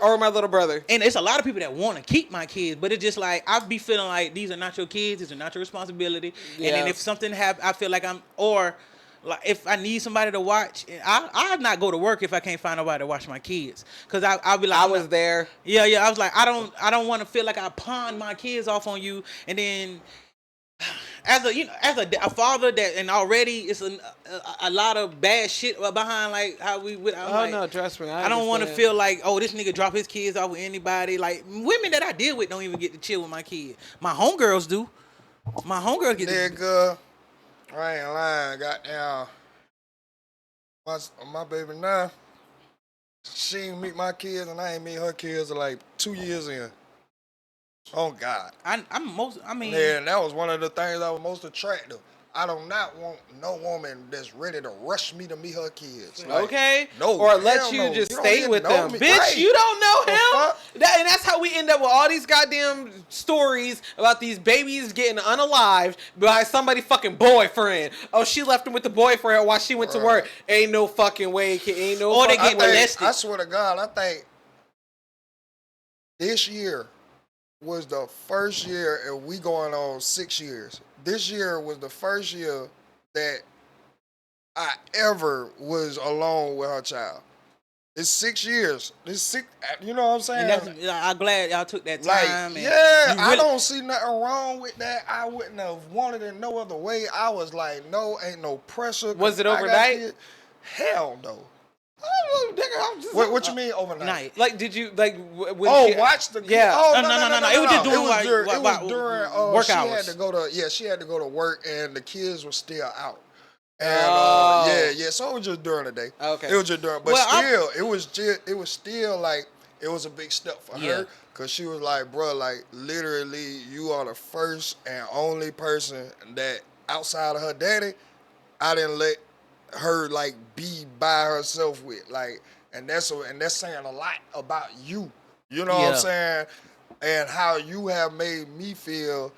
or my little brother. And it's a lot of people that want to keep my kids, but it's just like I be feeling like these are not your kids, these are not your responsibility. Yeah. And then if something happens, I feel like like if I need somebody to watch, I'll not go to work if I can't find nobody to watch my kids, cause I'll be like I was there. Yeah, I was like I don't want to feel like I pawn my kids off on you, and then as a father that and already it's a lot of bad shit behind like how we with. No, trust me. I don't want to feel like, oh, this nigga drop his kids off with anybody. Like women that I deal with don't even get to chill with my kid. My homegirls do. My homegirls get Nigga, I ain't lying. Goddamn, my baby now, she ain't meet my kids and I ain't meet her kids like 2 years in. Oh God. Yeah, and that was one of the things that was most attractive. I do not want no woman that's ready to rush me to meet her kids. Like, okay. No. Or let you no. just You stay with them. me. Bitch, Right. you don't know The him. fuck? And that's how we end up with all these goddamn stories about these babies getting unalived by somebody fucking boyfriend. Oh, she left him with the boyfriend while she went to work. Ain't no fucking way. Ain't no Or they fucking get way. molested. I swear to God, I think this year was the first year, and we going on 6 years. This year was the first year that I ever was alone with her child. It's 6 years. You know what I'm saying? And I'm glad y'all took that Like, time. I don't see nothing wrong with that. I wouldn't have wanted it no other way. I was like, no, ain't no pressure. Was it overnight? Hell no. Oh, nigga, I'm just What you mean overnight? Like, did you like? Watch the yeah? Oh no. It was just during during work she hours. had to go to she had to go to work and the kids were still out. And so it was just during the day. Okay. It was just during, but it was still like it was a big step for her because she was like, bro, like literally, you are the first and only person that outside of her daddy, I didn't let her like be by herself with, like, and that's saying a lot about you. You know what I'm saying? And how you have made me feel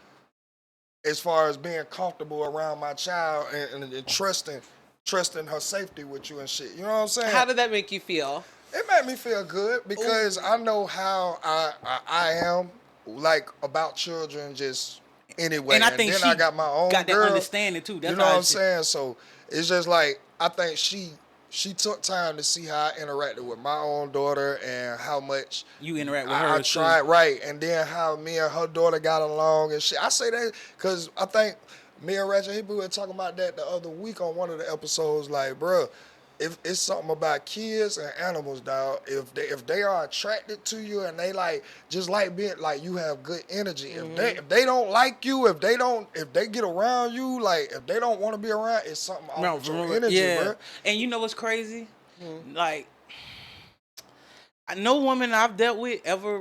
as far as being comfortable around my child and trusting her safety with you and shit. You know what I'm saying? How did that make you feel? It made me feel good because I know how I am like about children just anyway. And I think then she I got my own got that girl. understanding too. That's You know what I'm saying? So it's just like I think she took time to see how I interacted with my own daughter and how much you interact with her. I tried, right, and then how me and her daughter got along and shit. I say that because I think me and Ratchet Hebrew were talking about that the other week on one of the episodes. Like, bro, if it's something about kids and animals, dog. If they are attracted to you and they like just like being like you have good energy. If they don't like you, if they get around you, like if they don't want to be around, it's something off with your energy, bro. And you know what's crazy? Like, no woman I've dealt with ever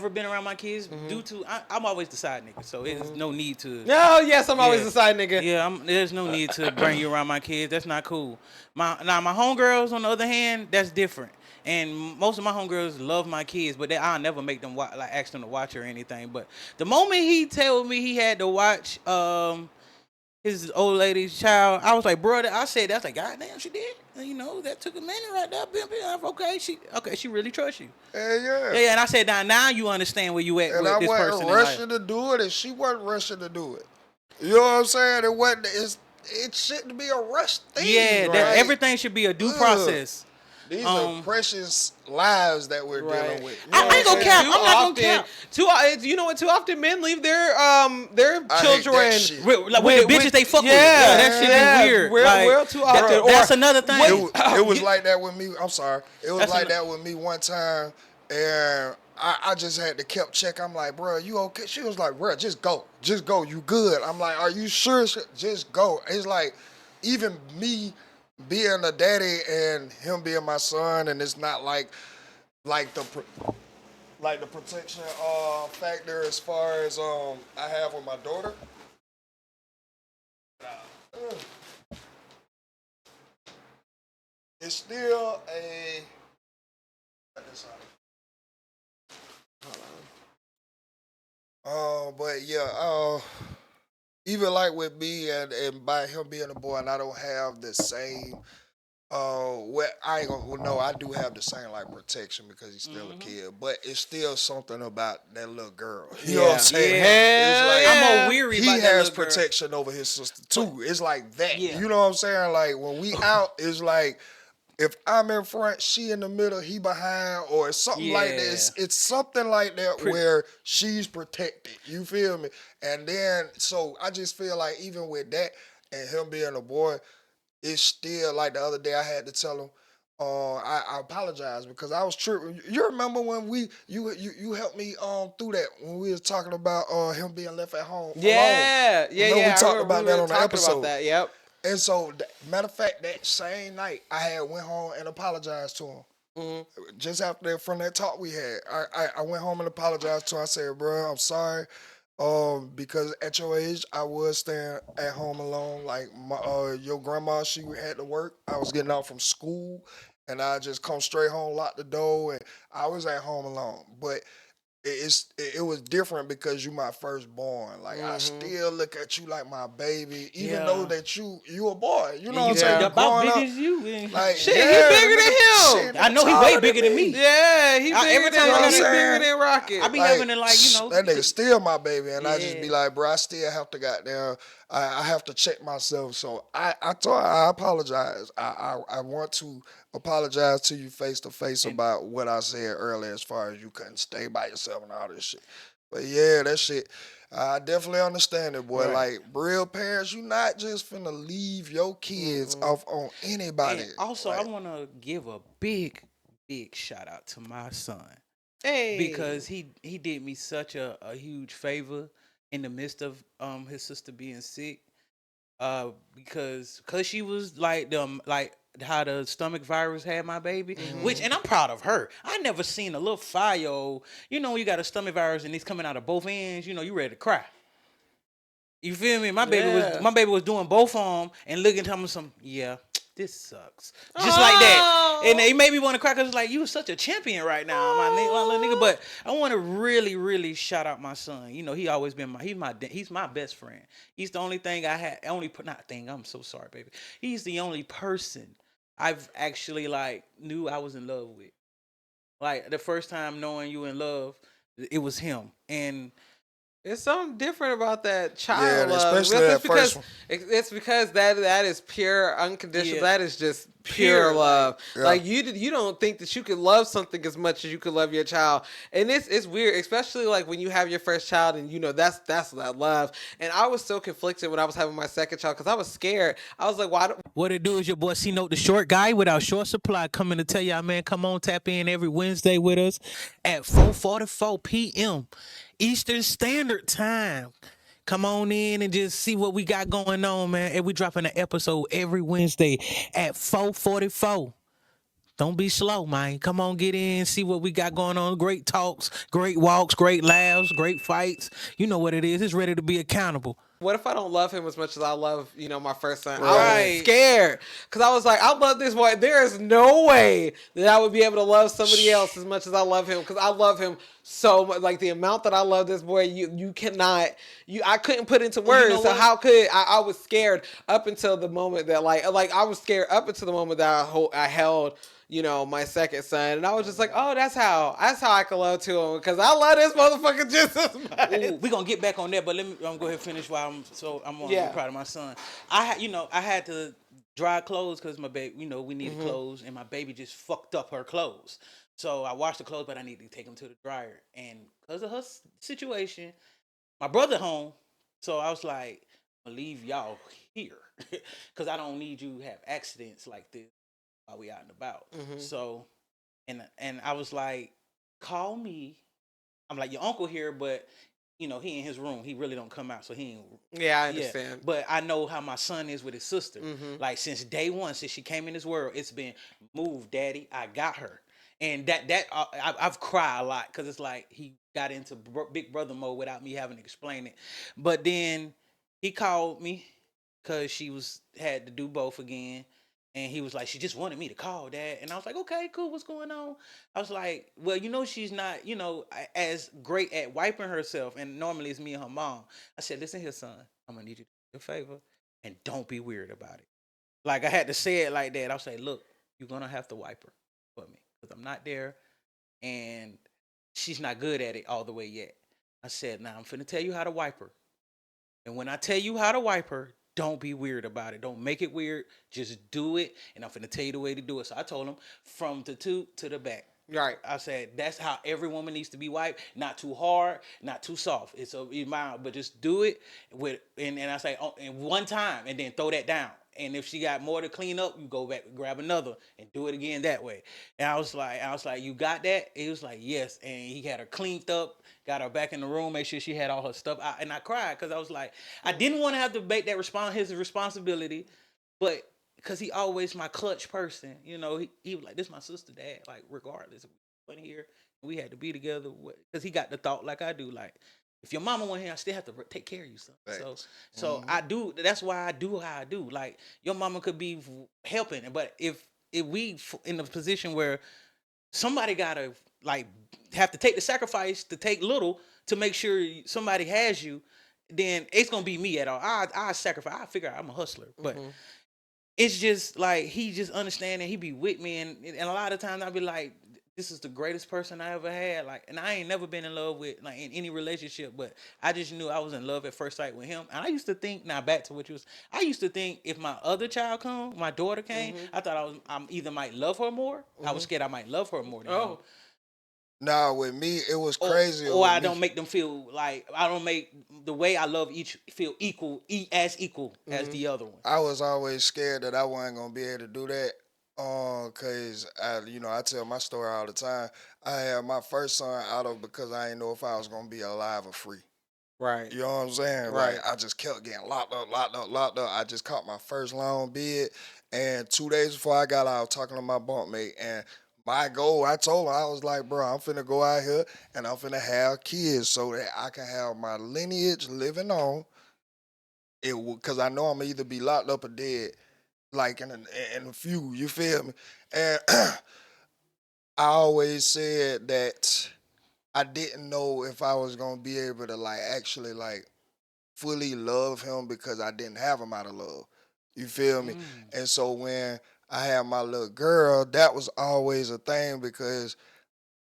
been around my kids due to I'm always the side nigga, so there's no need to. No, yes, I'm always the side nigga. Yeah, there's no need to bring you around my kids. That's not cool. My homegirls, on the other hand, that's different. And most of my homegirls love my kids, but I'll never make them ask them to watch or anything. But the moment he told me he had to watch his old lady's child, I was like, bro, I said, that's like, goddamn, she did. You know, that took a minute right there. Okay, she really trusts you. Yeah, and I said, now you understand where you at and with this person. And I wasn't rushing to do it, and she wasn't rushing to do it. You know what I'm saying? It shouldn't be a rush thing. Yeah, right? Everything should be a due process. These are precious lives that we're dealing with. You know I ain't gonna cap. I'm not gonna cap. You know what? Too often men leave their children with the bitches they fuck with. Yeah, that shit is weird. Well, too often. That's another thing. It was like that with me. I'm sorry. It was like that with me one time, and I just had to kept check. I'm like, bro, you okay? She was like, bro, just go. You good? I'm like, are you sure? Just go. It's like, even me being a daddy and him being my son, and it's not like the protection factor as far as I have with my daughter. It's still a. But yeah, even like with me and by him being a boy, and I don't have the same Well, I ain't gonna. Well, no, I do have the same like protection because he's still a kid, but it's still something about that little girl. You know what I'm saying? Hell It's like I'm more weary he about that has little girl. protection over his sister too. It's like that. Yeah. You know what I'm saying? Like when we out, it's like if I'm in front, she in the middle, he behind, or it's something like that. It's something like that where she's protected. You feel me? And then so I just feel like even with that and him being a boy, it's still like the other day I had to tell him, I apologize because I was tripping. You remember when you helped me through that when we was talking about him being left at home alone. Yeah. Remember we talked about we that were on the talking episode. about that. Yep. And so matter of fact, that same night I had went home and apologized to him. Just after that, from that talk we had, I went home and apologized to him. I said, bro, I'm sorry. Because at your age, I was staying at home alone. Like your grandma, she had to work. I was getting out from school, and I just come straight home, lock the door, and I was at home alone. But it was different because you my firstborn. Like I still look at you like my baby, even though that you a boy. You know what I'm saying? About big Growing as you. like Shit, he yeah, bigger than him. shit, I know he taller way bigger than me. Yeah, he every time I he's get- bigger than Rocket. I be Like, having to that nigga still my baby, and I just be Yeah. like, bro, I still have to goddamn, I have to check myself. So I told her I apologize. I want to apologize to you face to face about what I said earlier, as far as you couldn't stay by yourself and all this shit. But yeah, that shit. I definitely understand it, boy. Right. Like real parents, you not just finna leave your kids off on anybody. And also, like, I want to give a big shout out to my son Hey. because he did me such a huge favor in the midst of his sister being sick. Because she was like how the stomach virus had my baby, which and I'm proud of her. I never seen a little 5-year-old. You know, when you got a stomach virus and it's coming out of both ends. You know, you ready to cry. You feel me? My baby was doing both of them and looking at me this sucks. Just like that. And it made me want to cry because it's like, you such a champion right now, my little nigga. But I want to really, really shout out my son. You know, he always been he's my best friend. He's the only thing I had, I'm so sorry, baby. He's the only person I've actually knew I was in love with. Like the first time knowing you in love, it was him. And It's something different about that child Yeah, love. especially that first one. It's because that is pure unconditional. Yeah. That is just pure love. Yeah. Like you don't think that you could love something as much as you could love your child. And it's weird, especially like when you have your first child and you know that's that love. And I was so conflicted when I was having my second child because I was scared. I was like, why? what it do is your boy C-Note, the short guy without short supply, coming to tell y'all, man, come on, tap in every Wednesday with us at 4:44 p.m. Eastern Standard Time. Come on in and just see what we got going on, man. And we dropping an episode every Wednesday at 4:44. Don't be slow, man. Come on, get in, see what we got going on. Great talks, great walks, great laughs, great fights. You know what it is. It's ready to be accountable. What if I don't love him as much as I love, my first son? I Right. was scared because I was like, I love this boy. There is no way that I would be able to love somebody else as much as I love him because I love him so much. Like the amount that I love this boy, you cannot. I couldn't put into words. know So what? how could I was scared up until the moment that like I was scared up until the moment that I held. My second son, and I was just like, oh, that's how I can love to him because I love this motherfucker just as much. Ooh, we gonna get back on that, but let me go ahead and finish while I'm be proud of my son. I had to dry clothes because my baby, we needed clothes, and my baby just fucked up her clothes. So I washed the clothes, but I needed to take them to the dryer, and because of her situation, my brother home, so I was like, I'm gonna leave y'all here because I don't need you to have accidents like this while we out and about. So, and I was like, call me. I'm like, your uncle here, but he in his room. He really don't come out, so he ain't. Yeah, I understand. But I know how my son is with his sister. Like since day one, since she came in this world, it's been move, daddy. I got her, and I've cried a lot because it's like he got into big brother mode without me having to explain it. But then he called me because she had to do both again. And he was like, she just wanted me to call, Dad. And I was like, okay, cool, what's going on? I was like, well, she's not, as great at wiping herself. And normally it's me and her mom. I said, listen here, son, I'm going to need you to do me a favor and don't be weird about it. Like, I had to say it like that. I was like, look, you're gonna have to wipe her for me because I'm not there, and she's not good at it all the way yet. I said, now I'm finna tell you how to wipe her. And when I tell you how to wipe her, don't be weird about it. Don't make it weird. Just do it. And I'm finna tell you the way to do it. So I told him from the tooth to the back. Right. I said that's how every woman needs to be wiped. Not too hard, not too soft. It's a mild, but just do it with. And I say, oh, and one time, and then throw that down. And if she got more to clean up, you go back and grab another and do it again that way. And I was like, you got that? He was like, yes. And he had her cleaned up, got her back in the room, made sure she had all her stuff out. And I cried because I was like, I didn't want to have to make that his responsibility, but because he always my clutch person, you know, he was like, this is my sister, dad, like regardless, we went here, we had to be together, because he got the thought like I do, like if your mama went here, I still have to take care of you, son. So I do. That's why I do how I do. Like your mama could be helping, but if we in a position where somebody gotta like have to take the sacrifice to take little to make sure somebody has you, then it's gonna be me at all. I sacrifice. I figure out I'm a hustler, but it's just like he just understand and he be with me, and a lot of times I be like, this is the greatest person I ever had. Like, and I ain't never been in love with like in any relationship, but I just knew I was in love at first sight with him. And I used to think, now back to what you was, I used to think if my other child come, my daughter came, I thought I either might love her more. I was scared I might love her more than him. Nah, with me, it was crazy. Or I don't make them feel like I don't make the way I love each feel equal as as the other one. I was always scared that I wasn't gonna be able to do that. Cause I tell my story all the time. I had my first son out of because I didn't know if I was gonna be alive or free. Right. You know what I'm saying? Right. Like I just kept getting locked up. I just caught my first long bid, and 2 days before I got out, I was talking to my bunkmate, and my goal, I told him, I was like, bro, I'm finna go out here and I'm finna have kids so that I can have my lineage living on. Cause I know I'm gonna either be locked up or dead, like in a few. You feel me? And I always said that I didn't know if I was gonna be able to like actually like fully love him because I didn't have him out of love. You feel me? And so when I had my little girl, that was always a thing because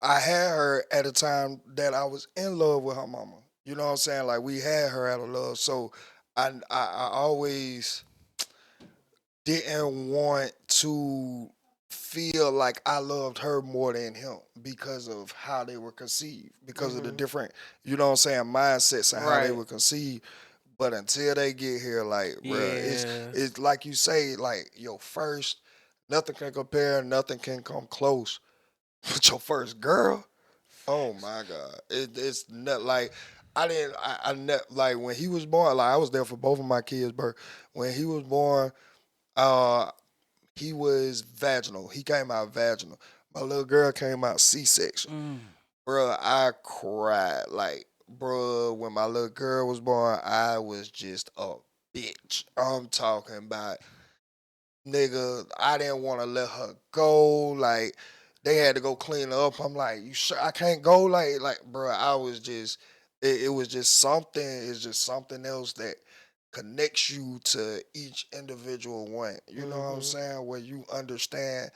I had her at a time that I was in love with her mama. You know what I'm saying? Like we had her out of love. So I always didn't want to feel like I loved her more than him because of how they were conceived, because of the different, you know what I'm saying, mindsets and how they were conceived. But until they get here, like, bruh, it's like you say, like, your first, nothing can compare, nothing can come close. But your first girl, oh my God. It's not like, like, when he was born, like, I was there for both of my kids' birth. When he was born, uh, he was vaginal. He came out vaginal. My little girl came out C-section. Bruh, I cried. Like, bruh, when my little girl was born, I was just a bitch. I'm talking about, nigga, I didn't want to let her go. Like, they had to go clean her up. I'm like, you sure I can't go? Like, bruh, I was just, it was just something. It's just something else that connects you to each individual one. You know what I'm saying? Where you understand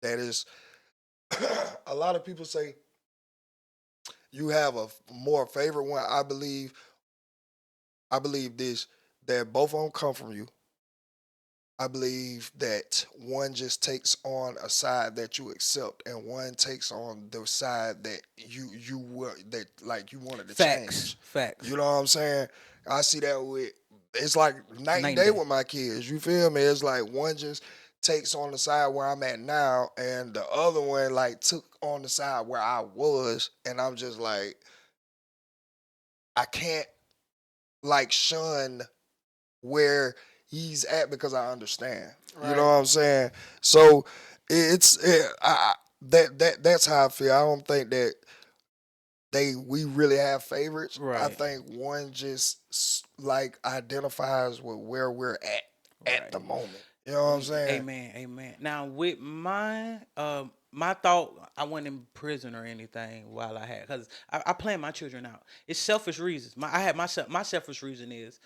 that it's, a lot of people say, you have a more favorite one. I believe this, that both of them come from you. I believe that one just takes on a side that you accept, and one takes on the side that you were that like you wanted to change. Facts. You know what I'm saying? I see that with, it's like night and day with my kids. You feel me? It's like one just takes on the side where I'm at now, and the other one like took on the side where I was, and I'm just like, I can't like shun where he's at because I understand. You know what I'm saying? So that's how I feel. I don't think that we really have favorites. I think one just like identifies with where we're at the moment. You know what I'm saying? Amen. Now with mine, my thought, I wasn't in prison or anything while I had, because I plan my children out. It's selfish reasons. My selfish reason is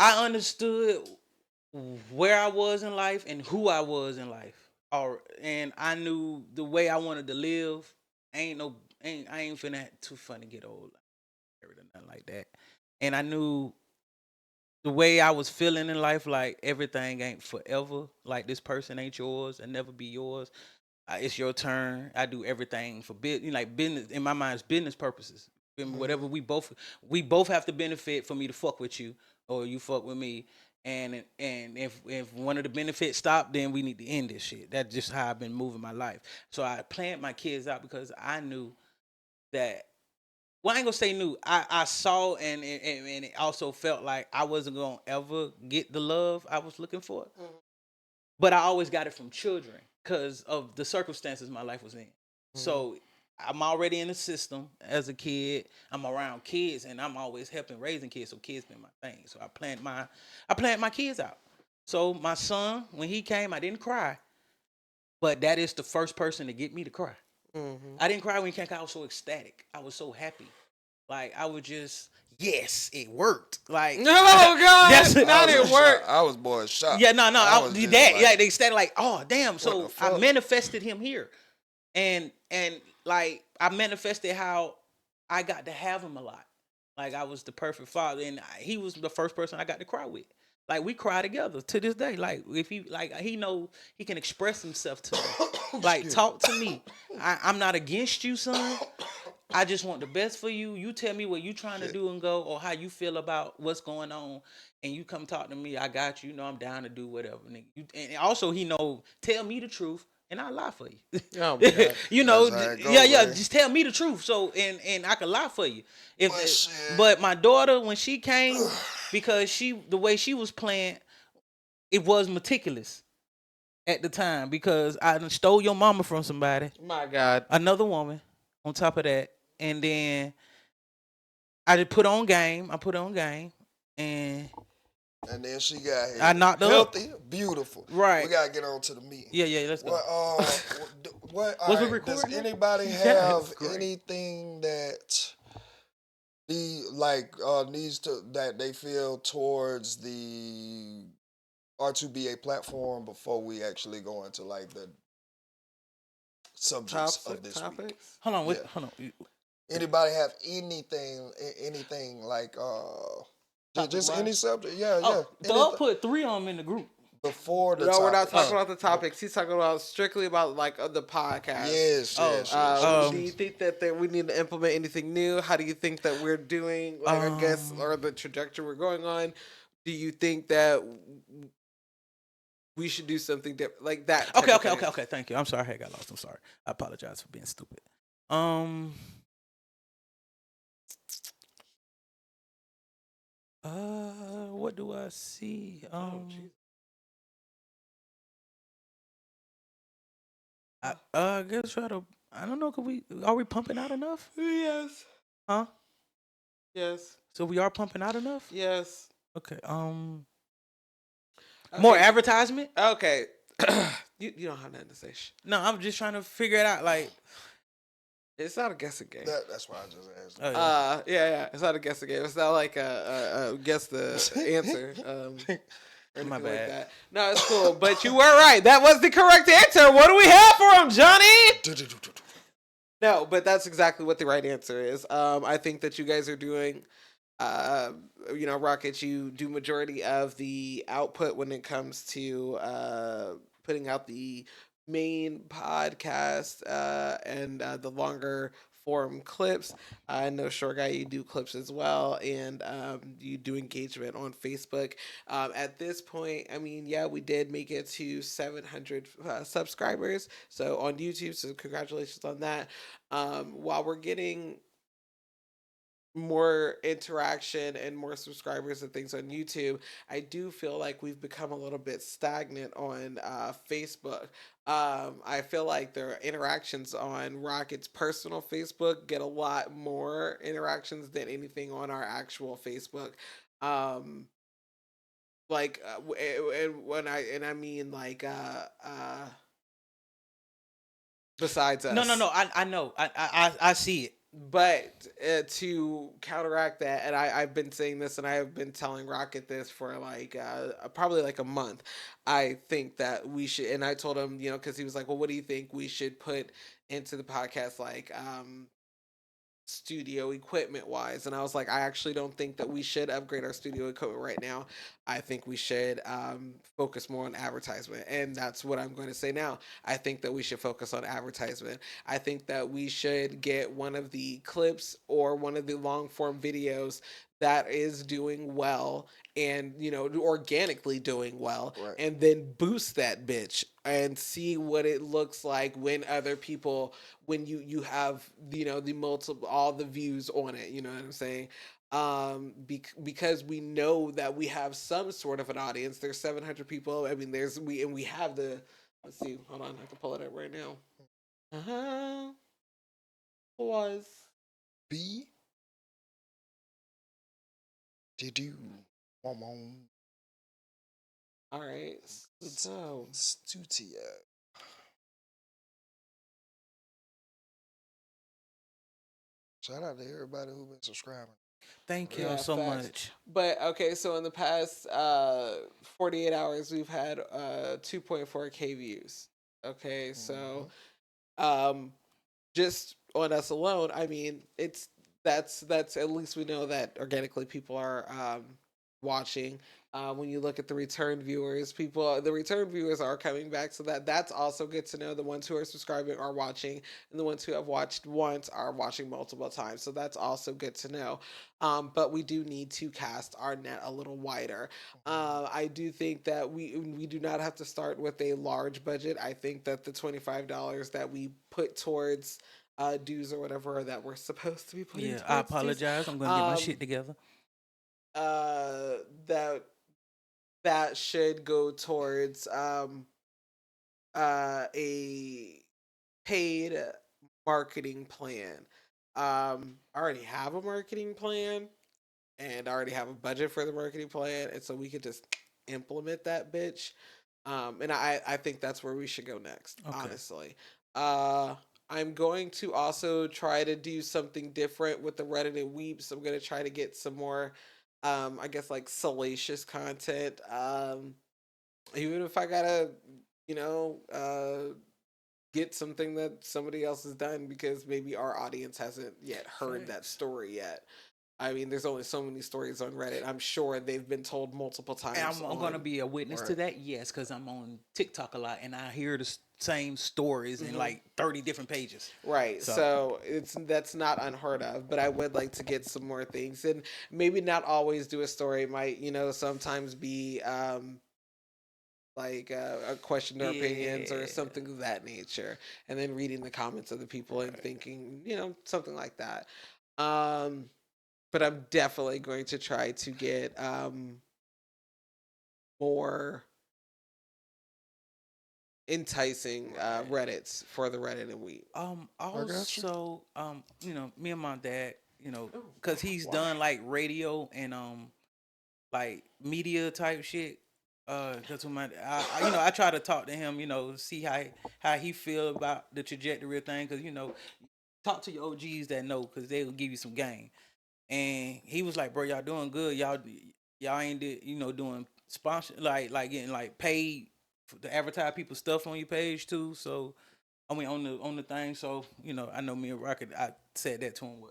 I understood where I was in life and who I was in life. And I knew the way I wanted to live. I ain't finna too fun to get old, or nothing like that. And I knew the way I was feeling in life, like everything ain't forever. Like this person ain't yours and never be yours. It's your turn. I do everything for business, like business. In my mind, it's business purposes. And whatever we both have to benefit for me to fuck with you or you fuck with me. And if one of the benefits stop, then we need to end this shit. That's just how I've been moving my life. So I planned my kids out because I knew that. Well, I ain't gonna say new. I saw and it also felt like I wasn't gonna ever get the love I was looking for. But I always got it from children because of the circumstances my life was in. So I'm already in the system as a kid. I'm around kids, and I'm always helping raising kids. So kids been my thing. So I planned my kids out. So my son, when he came, I didn't cry, but that is the first person to get me to cry. I didn't cry when he came. 'Cause I was so ecstatic. I was so happy. Like I would just, yes, it worked. Like No, God, that's not it worked. I was born shocked. Yeah, no, I was just that like, yeah, they said like, oh damn. the So I fuck? manifested him here, and like I manifested how I got to have him a lot. Like I was the perfect father, and he was the first person I got to cry with. Like we cry together to this day. Like if he like he know he can express himself to me. Like talk to me. I'm not against you, son. I just want the best for you. You tell me what you trying to do and go, or how you feel about what's going on, and you come talk to me. I got you. You know I'm down to do whatever. Nigga. And also he know tell me the truth, and I lie for you. Oh my God. You know, That's how it go, yeah. man. Just tell me the truth, so and I can lie for you. shit. But my daughter when she came, because the way she was playing, it was meticulous at the time because I done stole your mama from somebody, My God. another woman. On top of that. And then I just put on game. I put on game, and And then she got here. I knocked her up. Healthy, beautiful. Right. We gotta get on to the meat. Yeah. Let's go. What? Was we Does recording? anybody Yeah, have it's great. anything that needs to that they feel towards the R2BA platform before we actually go into like the subjects of this week? Topics. Hold on. Yeah. Hold on. Anybody have anything like just any subject? Yeah. Oh, Thug Anything put 3 of them in the group. before the No, we're not topic. talking about the topics. He's talking about strictly about like the podcast. Yes. Do you think that we need to implement anything new? How do you think that we're doing? Like, I guess, or the trajectory we're going on. Do you think that we should do something different, like that? Okay. Thank you. I'm sorry. I got lost. I'm sorry. I apologize for being stupid. What do I see? I guess try to. I don't know. Are we pumping out enough? Yes. Huh? Yes. So we are pumping out enough? Yes. Okay. Okay. More advertisement? Okay. You don't have nothing to say. No, I'm just trying to figure it out. Like, it's not a guessing game. That's why I just asked. Yeah. It's not a guessing game. It's not like a guess the answer. Or My anything bad. Like that. No, it's cool. But you were right. That was the correct answer. What do we have for him, Johnny? No, but that's exactly what the right answer is. I think that you guys are doing, Rocket, you do majority of the output when it comes to putting out the main podcast and the longer form clips. I know Short Guy, you do clips as well, and you do engagement on Facebook. At this point, I mean, yeah, we did make it to 700 subscribers, so on YouTube, so congratulations on that. While we're getting more interaction and more subscribers and things on YouTube, I do feel like we've become a little bit stagnant on Facebook. I feel like their interactions on Rocket's personal Facebook get a lot more interactions than anything on our actual Facebook. Besides us. no. I know. I see it. But to counteract that, and I've been saying this, and I have been telling Rocket this for like probably like a month. I think that we should, and I told him, because he was like, "Well, what do you think we should put into the podcast?" Like, studio equipment wise, and I was like, I actually don't think that we should upgrade our studio equipment right now. I think we should focus more on advertisement, and that's what I'm going to say now. I think that we should focus on advertisement. I think that we should get one of the clips or one of the long form videos that is doing well, and organically doing well, Right. and then boost that bitch and see what it looks like when other people, when you have the multiple, all the views on it, you know what I'm saying. Because we know that we have some sort of an audience. There's 700 people. I mean, we have the, let's see, hold on, I can pull it up right now. Was B. Did you? Mom. all right, so Studio. Shout out to everybody who been subscribing. Thank y'all so facts. much. But okay, so in the past 48 hours, we've had 2.4K views. Okay, so just on us alone, I mean, that's at least we know that organically people are watching. When you look at the return viewers, the return viewers are coming back, so that's also good to know. The ones who are subscribing are watching, and the ones who have watched once are watching multiple times. So that's also good to know. But we do need to cast our net a little wider. I do think that we do not have to start with a large budget. I think that the $25 that we put towards dues or whatever that we're supposed to be putting Yeah, towards I dues, apologize. I'm gonna get my shit together. that should go towards a paid marketing plan. I already have a marketing plan, and I already have a budget for the marketing plan, and so we could just implement that bitch. And I think that's where we should go next, Okay. honestly. I'm going to also try to do something different with the Reddit and Weeps. I'm going to try to get some more, I guess, like salacious content. Even if I gotta, you know, get something that somebody else has done because maybe our audience hasn't yet heard that story yet. I mean, there's only so many stories on Reddit. I'm sure they've been told multiple times. And I'm going to be a witness to that, yes, because I'm on TikTok a lot, and I hear the same stories in like 30 different pages. Right. So that's not unheard of, but I would like to get some more things, and maybe not always do a story. It might, sometimes be like a question their opinions or something of that nature, and then reading the comments of the people and thinking, something like that. But I'm definitely going to try to get more enticing Reddits for the Reddit and Wheat. Also, me and my dad, because he's done like radio and like media type shit. Cause I try to talk to him, see how he feel about the trajectory of thing. Cause talk to your OGs that know, cause they'll give you some game. And he was like, bro, y'all doing good. Y'all ain't doing sponsor like getting like paid to advertise people's stuff on your page too. So I mean on the thing. So I know me and Rocket, I said that to him.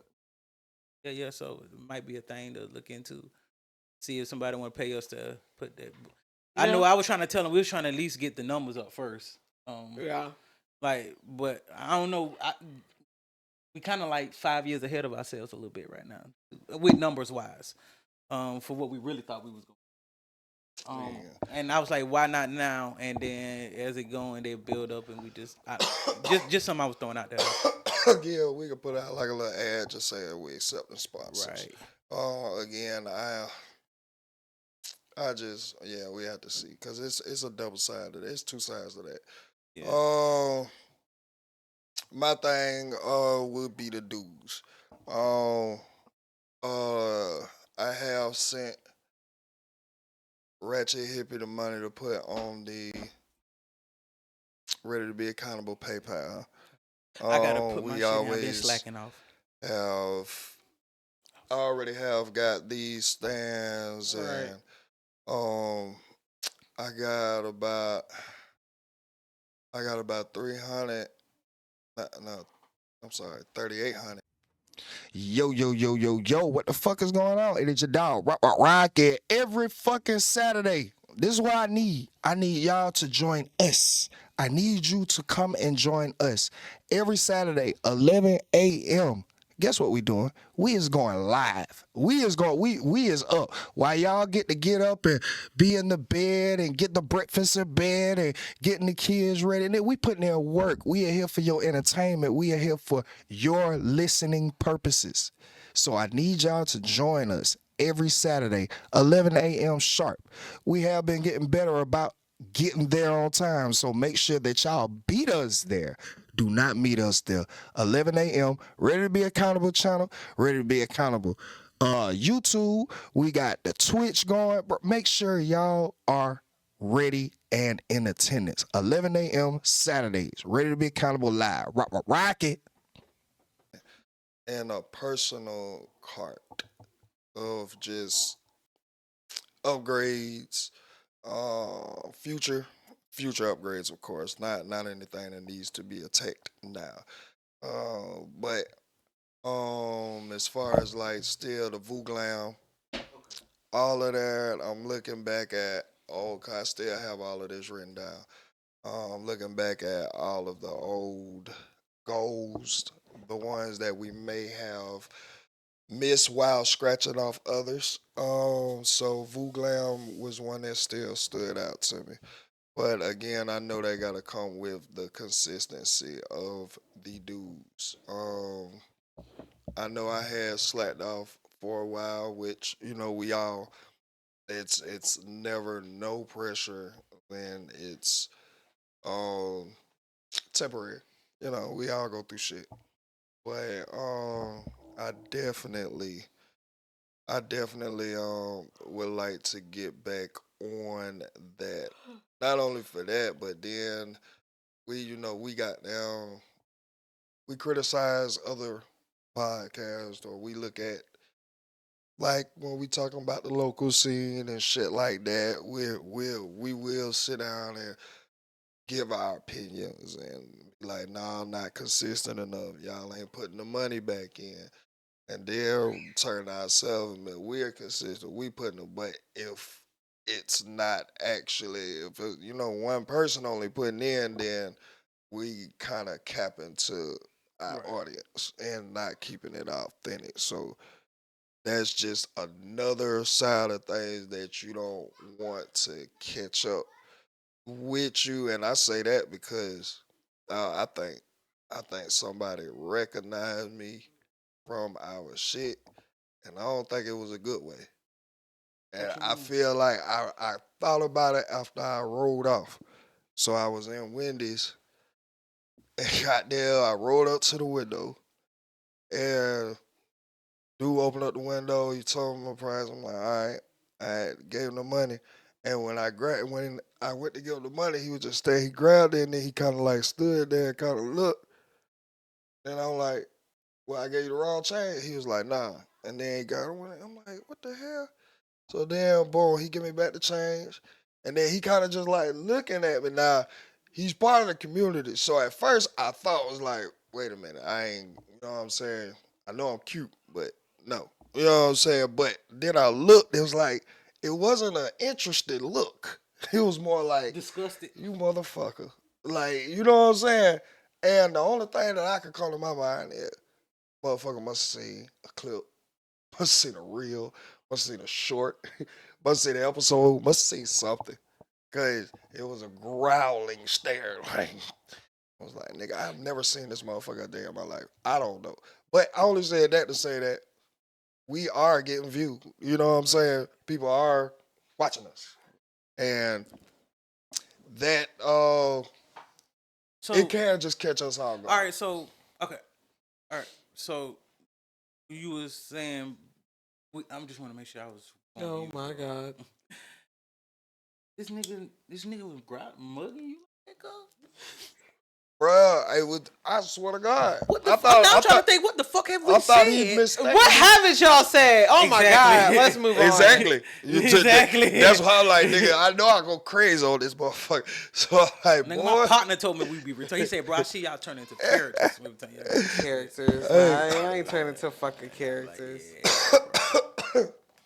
Yeah. So it might be a thing to look into. See if somebody want to pay us to put that. I know I was trying to tell him we was trying to at least get the numbers up first. Yeah. But I don't know. We kind of like 5 years ahead of ourselves a little bit right now, with numbers wise, for what we really thought we was going. And I was like, why not now? And then as it going, they build up, and we just something I was throwing out there. Yeah, we could put out like a little ad just saying we accepting sponsors. Right. Again, I just we have to see because it's a double sided. There's two sides of that. Yeah. My thing would be the dues. I have sent Ratchet Hippie the money to put on the Ready to Be Accountable PayPal. I gotta put my shit in. I've been slacking off. have I already have got these stands Right. and I got about I got about 300 no, I'm sorry, 3,800. Yo, yo, yo, yo, yo, what the fuck is going on? It is your dog, Rocket, every fucking Saturday. This is what I need. I need y'all to join us. I need you to come and join us every Saturday, 11 a.m. Guess what we doing? We is going live. We is up. While y'all get up and be in the bed and get the breakfast in bed and getting the kids ready. And then we putting in work. We are here for your entertainment. We are here for your listening purposes. So I need y'all to join us every Saturday, 11 a.m. sharp. We have been getting better about getting there on time. So make sure that y'all beat us there. Do not meet us there. 11 a.m. Ready to be accountable channel. Ready to be accountable. YouTube. We got the Twitch going. But make sure y'all are ready and in attendance. 11 a.m. Saturdays. Ready to be accountable live. Rock it. And a personal cart of just upgrades, future upgrades, of course, not anything that needs to be attacked now. But as far as like still the Vooglam, all of that, I'm looking back at. Oh, 'cause I still have all of this written down. I'm looking back at all of the old goals, the ones that we may have missed while scratching off others. So Vooglam was one that still stood out to me. But again, I know they gotta come with the consistency of the dudes. I know I had slacked off for a while, which we all. It's never no pressure when it's um temporary. We all go through shit. But I definitely would like to get back on that. Not only for that, but then we got down we criticize other podcasts or we look at like when we talking about the local scene and shit like that, we will sit down and give our opinions and be like, nah, I'm not consistent enough. Y'all ain't putting the money back in. And they'll turn ourselves, man, we're consistent. We putting it, but if it's not actually, if one person only putting in, then we kind of cap into our Right. audience and not keeping it authentic. So that's just another side of things that you don't want to catch up with you. And I say that because I think somebody recognized me from our shit, and I don't think it was a good way. And What you I mean? feel like I thought about it after I rolled off. So I was in Wendy's and got there. I rolled up to the window and dude opened up the window. He told me my price. I'm like, all right. I gave him the money. And when I went to give him the money, he was just staying. He grabbed it and then he kind of like stood there and kind of looked. And I'm like, well, I gave you the wrong change. He was like, nah. And then he got it. I'm like, what the hell? So then, boom, he give me back the change. And then he kind of just like looking at me. Now, he's part of the community. So at first, I thought it was like, wait a minute, I ain't, you know what I'm saying? I know I'm cute, but no. You know what I'm saying? But then I looked, it wasn't an interested look. It was more like, Disgusted. you motherfucker. Like, you know what I'm saying? And the only thing that I could call in my mind is, motherfucker must have seen a clip, must have seen a reel, must have seen a short, must have seen an episode, must have seen something. Cause it was a growling stare. Like I was like, nigga, I've never seen this motherfucker a day in my life. I don't know. But I only said that to say that we are getting viewed. You know what I'm saying? People are watching us. And that it So, can just catch us off all guard. right. So, okay. All right. So, you was saying, I'm just want to make sure I was on Oh mute, my bro. god. This nigga was mugging you like that, cuz? Bruh, I swear to God. What the fuck? Now I'm trying to think, what the fuck have we I thought said? he missed that. What haven't y'all said? Oh my Exactly. God, let's move on. Exactly. Exactly. That's why I'm like, nigga, I know I go crazy on this motherfucker. So I'm like, Nigga, boy. my partner told me we'd be retarded. He said, bro, I see y'all turn into characters. Characters. I ain't turning to fucking characters.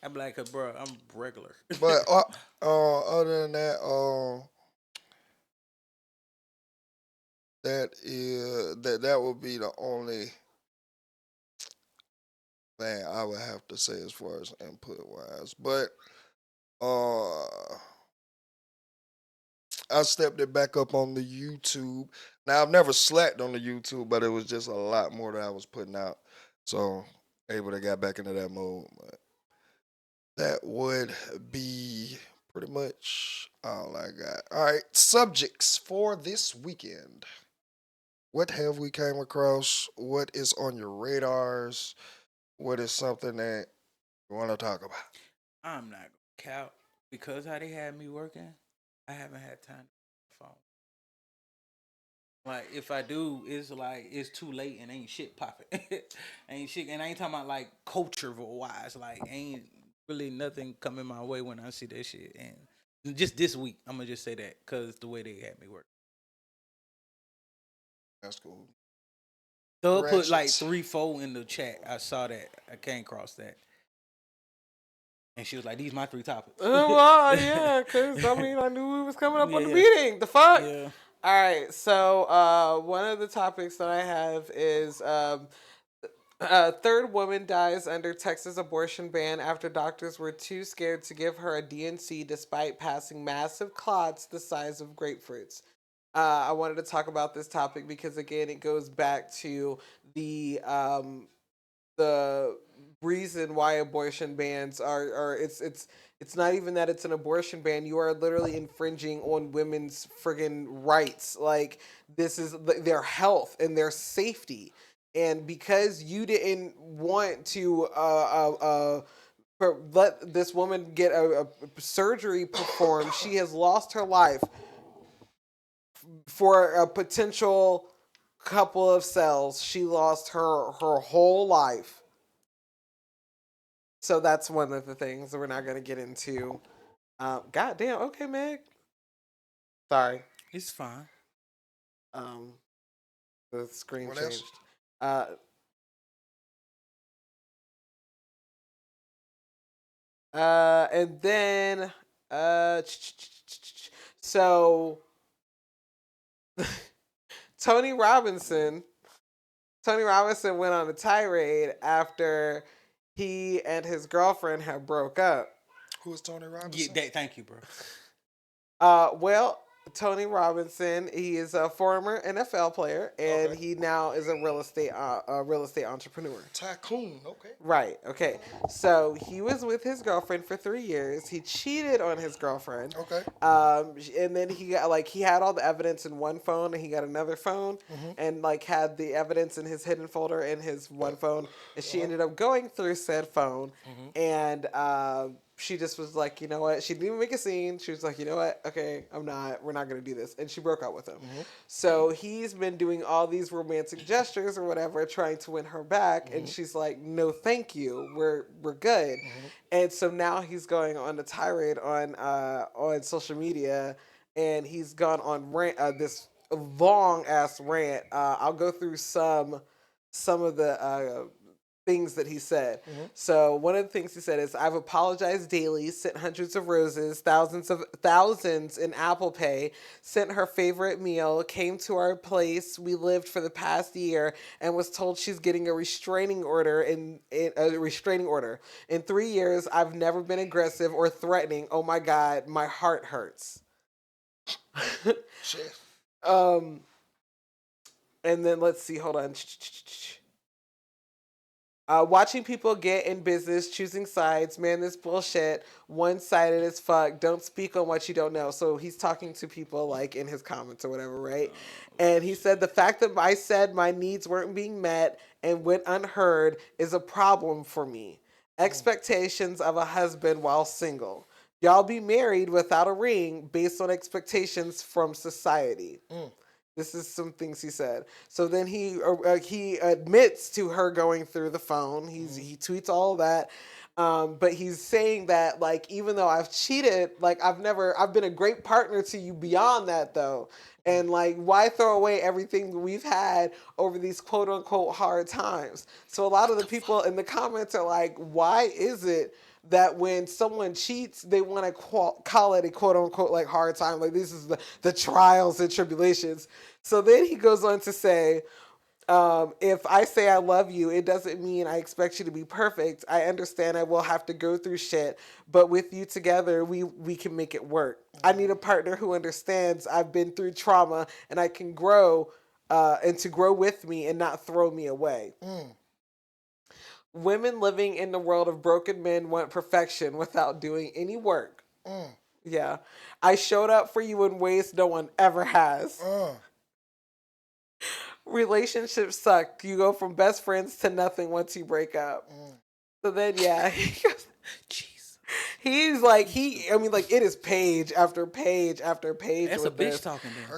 I'm like, bro, I'm regular. But other than that, that would be the only thing I would have to say as far as input wise. But I stepped it back up on the YouTube. Now I've never slacked on the YouTube, but it was just a lot more that I was putting out. So able to get back into that mode. But that would be pretty much all I got. All right, subjects for this weekend. What have we came across? What is on your radars? What is something that you want to talk about? I'm not going to count. Because how they had me working, I haven't had time to phone. Like, if I do, it's like, it's too late and ain't shit popping. Ain't shit. And I ain't talking about, like, culture-wise. Like, ain't really nothing coming my way when I see that shit. And just this week, I'm going to just say that because the way they had me work. That's cool. They'll put like 3-4 in the chat. I saw that. I came across that. And she was like, these my 3 topics. Well, yeah, because, I mean, I knew we was coming up on the meeting. The fuck? Yeah. All right, so one of the topics that I have is third woman dies under Texas abortion ban after doctors were too scared to give her a DNC despite passing massive clots the size of grapefruits. I wanted to talk about this topic because, again, it goes back to the reason why abortion bans are it's not even that it's an abortion ban. You are literally infringing on women's friggin' rights. Like, this is their health and their safety. And because you didn't want to let this woman get a surgery performed, she has lost her life for a potential couple of cells. She lost her whole life. So that's one of the things that we're not going to get into. God damn. Okay, Meg. Sorry. It's fine. The screen What changed. And then so Tony Robinson went on a tirade after he and his girlfriend had broke up. Who is Tony Robinson? Yeah, thank you, bro. Well, Tony Robinson, he is a former NFL player, and he now is a real estate entrepreneur. Tycoon, okay. Right, okay. So he was with his girlfriend for 3 years. He cheated on his girlfriend. Okay. And then he had all the evidence in one phone, and he got another phone, and had the evidence in his hidden folder in his one phone. And she ended up going through said phone, and she just was like, you know what? She didn't even make a scene. She was like, you know what? Okay, we're not going to do this. And she broke up with him. So he's been doing all these romantic gestures or whatever, trying to win her back. And she's like, no, thank you. We're good. And so now he's going on a tirade on social media, and he's gone on this long ass rant. I'll go through some of the things that he said. So one of the things he said is, I've apologized daily, sent hundreds of roses, thousands in Apple Pay, sent her favorite meal, came to our place we lived for the past year, and was told she's getting a restraining order in 3 years. I've never been aggressive or threatening. Oh my God, my heart hurts. Shit. And then let's see, hold on. Watching people get in business, choosing sides, man, this bullshit, one-sided as fuck. Don't speak on what you don't know. So he's talking to people like in his comments or whatever, right? And he said, the fact that I said my needs weren't being met and went unheard is a problem for me. Expectations of a husband while single. Y'all be married without a ring based on expectations from society. This is some things he said. So then he admits to her going through the phone. He tweets all of that. But he's saying that, like, even though I've cheated, like, I've been a great partner to you beyond that, though. And, like, why throw away everything we've had over these quote unquote hard times? So a lot of the people in the comments are like, why is it that when someone cheats, they want to call it a quote unquote like hard time? Like, this is the trials and tribulations. So then he goes on to say, if I say I love you, it doesn't mean I expect you to be perfect. I understand I will have to go through shit, but with you together, we can make it work. I need a partner who understands I've been through trauma and I can grow, and to grow with me and not throw me away. Women living in the world of broken men want perfection without doing any work. Yeah. I showed up for you in ways no one ever has. Relationships suck. You go from best friends to nothing once you break up. So then, yeah. Jeez. He's like, I mean, like, it is page after page after page. That's a bitch talking there.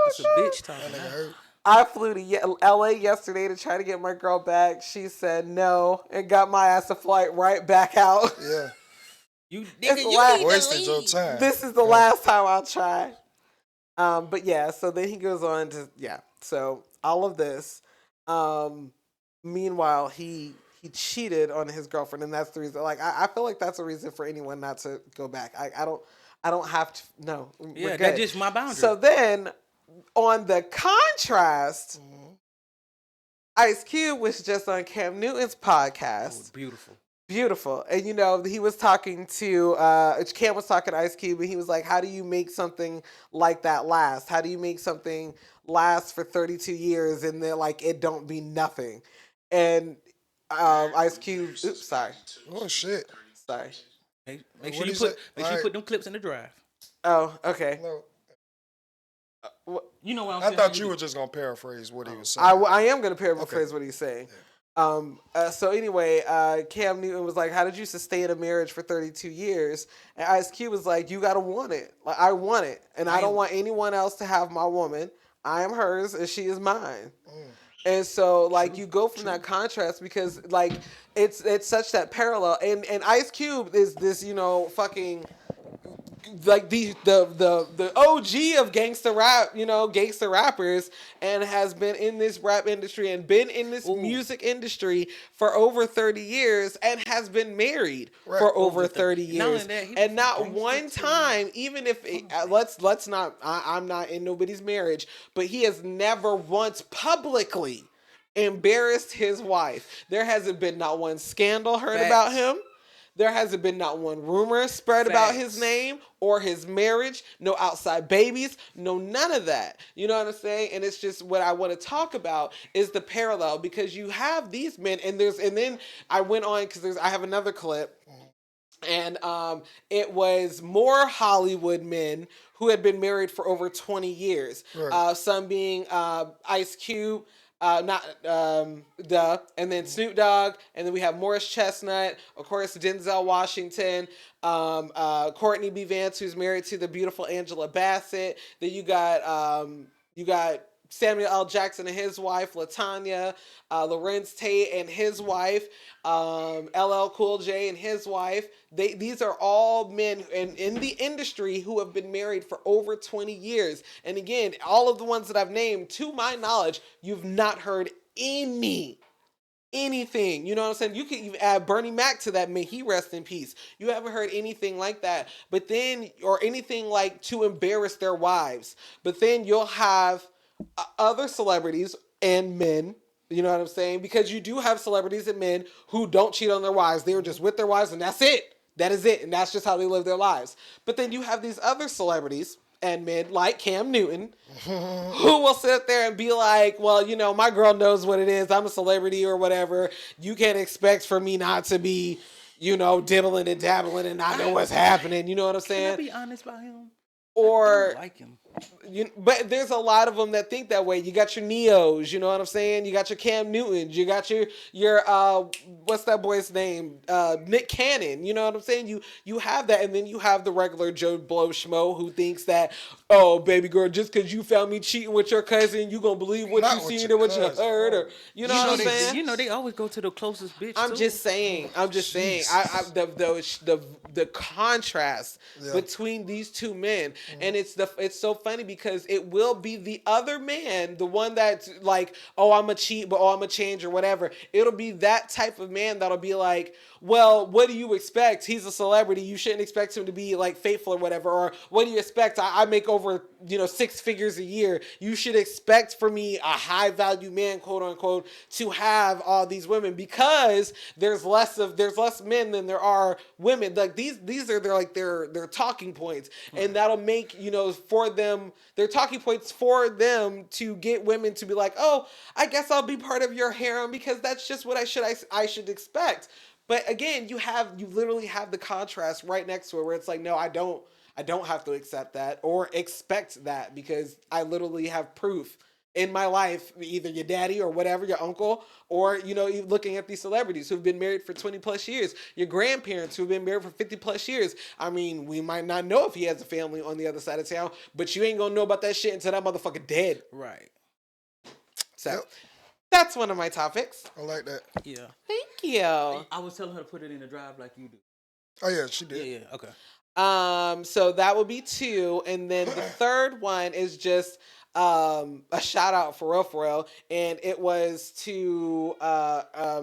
It's a bitch talking. I flew to LA yesterday to try to get my girl back. She said no and got my ass a flight right back out. Yeah. You wasted your time. This is the last time I'll try. But yeah, so then he goes on to, so all of this. Meanwhile, he cheated on his girlfriend, and that's the reason. Like, I feel like that's a reason for anyone not to go back. I don't have to. No. Yeah, that's just my boundary. So then, on the contrast, Ice Cube was just on Cam Newton's podcast. Oh, beautiful. Beautiful. And, you know, he was talking to, Cam was talking to Ice Cube, and he was like, how do you make something like that last? How do you make something last for 32 years and then, like, it don't be nothing? And Ice Cube, oops, sorry. Oh, shit. Sorry. Hey, make sure you put them clips in the drive. Oh, okay. No. You know what I'm I saying? thought you were just going to paraphrase what he was saying. I am going to paraphrase what he's saying. Yeah. So anyway, Cam Newton was like, how did you sustain a marriage for 32 years? And Ice Cube was like, you got to want it. Like, I want it. And I don't want anyone else to have my woman. I am hers and she is mine. And so, like, you go from that contrast because, like, it's such that parallel. And Ice Cube is this, you know, fucking, like, the OG of gangster rap, you know, gangster rappers, and has been in this rap industry and been in this music industry for over 30 years and has been married for over 30 years. And not one time, even if let's not, I'm not in nobody's marriage, but he has never once publicly embarrassed his wife. There hasn't been not one scandal heard about him. There hasn't been not one rumor spread about his name or his marriage. No outside babies. No none of that. You know what I'm saying? And it's just what I want to talk about is the parallel, because you have these men and then I went on because I have another clip, and it was more Hollywood men who had been married for over 20 years. Right. Some being Ice Cube. And then Snoop Dogg, and then we have Morris Chestnut, of course, Denzel Washington, Courtney B. Vance, who's married to the beautiful Angela Bassett. Then you got Samuel L. Jackson and his wife, LaTanya, Lorenz Tate and his wife, LL Cool J and his wife. These are all men in the industry who have been married for over 20 years. And again, all of the ones that I've named, to my knowledge, you've not heard anything. You know what I'm saying? You could even add Bernie Mac to that. May he rest in peace. You haven't heard anything like that. But then, or anything like to embarrass their wives. But then you'll have other celebrities and men, you know what I'm saying? Because you do have celebrities and men who don't cheat on their wives. They were just with their wives and that's it. That is it. And that's just how they live their lives. But then you have these other celebrities and men like Cam Newton who will sit there and be like, well, you know, my girl knows what it is. I'm a celebrity or whatever. You can't expect for me not to be, you know, dibbling and dabbling and not know what's happening. You know what I'm saying? Can I be honest about him? Or I don't like him. But there's a lot of them that think that way. You got your Neos, you know what I'm saying? You got your Cam Newtons, you got your what's that boy's name? Nick Cannon, you know what I'm saying? You have that, and then you have the regular Joe Blow Schmo who thinks that, oh baby girl, just because you found me cheating with your cousin, you gonna believe what you seen or what you heard, or you know what I'm saying? You know they always go to the closest bitch. I'm just saying. The contrast between these two men, and it's so funny because it will be the other man, the one that's like, oh, I'm a cheat, but oh, I'm a change or whatever. It'll be that type of man that'll be like, well, what do you expect? He's a celebrity. You shouldn't expect him to be like faithful or whatever. Or what do you expect? I make over 6 figures a year. You should expect for me, a high value man, quote unquote, to have all these women, because there's less men than there are women. Like these are their talking points, and that'll make for them their talking points for them to get women to be like, oh, I guess I'll be part of your harem because that's just what I should expect. But again, you literally have the contrast right next to it where it's like, no, I don't have to accept that or expect that, because I literally have proof in my life, either your daddy or whatever, your uncle, or, you looking at these celebrities who've been married for 20 plus years, your grandparents who've been married for 50 plus years. I mean, we might not know if he has a family on the other side of town, but you ain't gonna know about that shit until that motherfucker dead. Right. So that's one of my topics. I like that. Yeah. Thank you. I was telling her to put it in the drive like you do. Oh yeah, she did. Yeah. Okay. So that would be 2, and then the third one is just a shout out for real, and it was to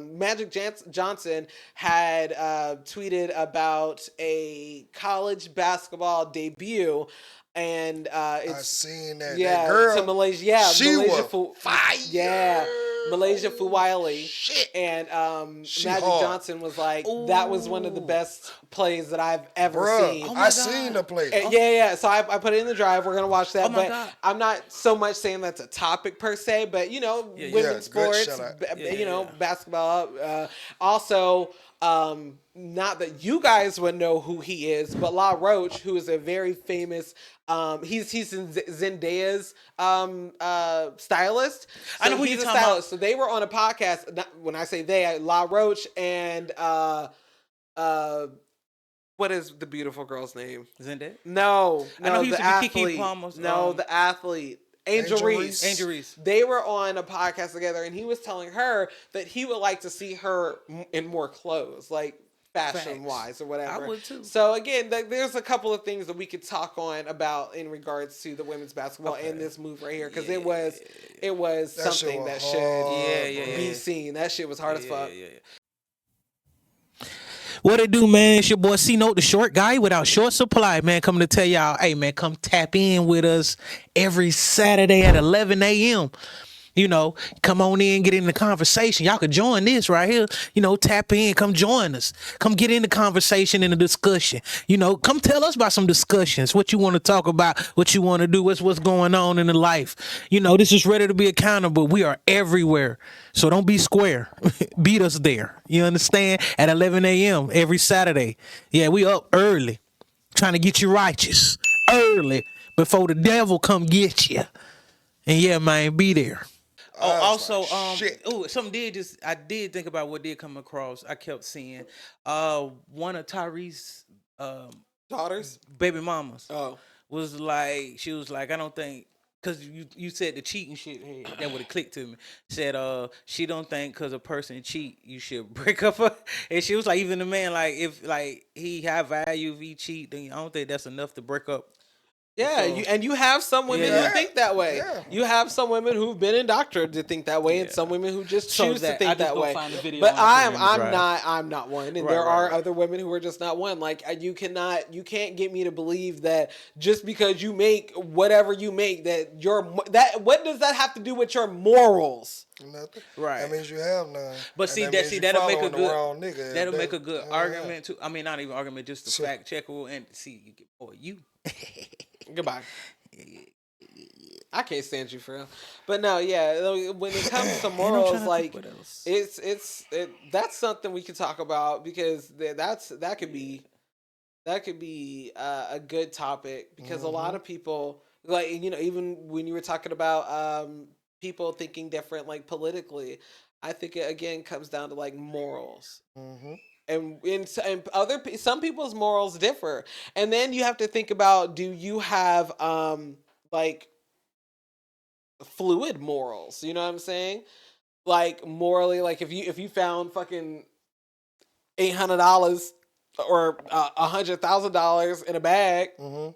Magic Johnson had tweeted about a college basketball debut. And I seen that. Yeah, that girl to Malaysia. Yeah, she Malaysia was fire. Yeah, Malaysia Fuwaili. Shit. And Magic hard. Johnson was like, that was one of the best plays that I've ever seen. I seen the play. Yeah. So I put it in the drive. We're gonna watch that. my But God. I'm not so much saying that's a topic per se. But women's sports, basketball. Also. Not that you guys would know who he is, but La Roche, who is a very famous, he's Zendaya's stylist. So I know who he's you're a talking stylist. about. So they were on a podcast. When I say they, La Roche and what is the beautiful girl's name? Zendaya? No, I know he used the to be athlete. Keke Palmer's, the athlete. Angel Reese. Angel Reese. They were on a podcast together, and he was telling her that he would like to see her in more clothes, like fashion-wise or whatever. I would too. So again, there's a couple of things that we could talk on about in regards to the women's basketball and this move right here, because it was That something shit that was should be seen. That shit was hard as fuck. What it do, man? It's your boy C-Note, the short guy without short supply, man. Coming to tell y'all, hey, man, come tap in with us every Saturday at 11 a.m. Come on in, get in the conversation. Y'all could join this right here. Tap in, come join us. Come get in the conversation and the discussion. Come tell us about some discussions, what you want to talk about, what you want to do, what's going on in the life. This is Ready to Be Accountable. We are everywhere. So don't be square. Beat us there. You understand? At 11 a.m. every Saturday. Yeah, we up early, trying to get you righteous early before the devil come get you. And yeah, man, be there. Also, I did think about what did come across. I kept seeing one of Tyrese's Daughters, baby mamas, was like, she was like, I don't think, because you said the cheating shit, that would have clicked to me. Said she don't think because a person cheat you should break up her. And she was like, even the man, like, if like he have value, if he cheat, then I don't think that's enough to break up. Yeah, you have some women who think that way. Yeah. You have some women who've been indoctrinated to think that way, and some women who just choose to think that way. But I'm not one, and there are other women who are just not one. Like you can't get me to believe that just because you make whatever you make that what does that have to do with your morals? Nothing. Right. That means you have none. But and that'll make a good. That'll make a good argument too. I mean, not even argument, just a fact check and see you get you. Goodbye. I can't stand you for real. But no, yeah, when it comes to morals, like that's something we could talk about, because that could be a good topic, because a lot of people, Like, even when you were talking about people thinking different, like politically, I think it again comes down to like morals. Mm-hmm. And some people's morals differ, and then you have to think about, do you have like fluid morals? You know what I'm saying? Like morally, like if you found fucking $800 or $100,000 in a bag, Mm-hmm.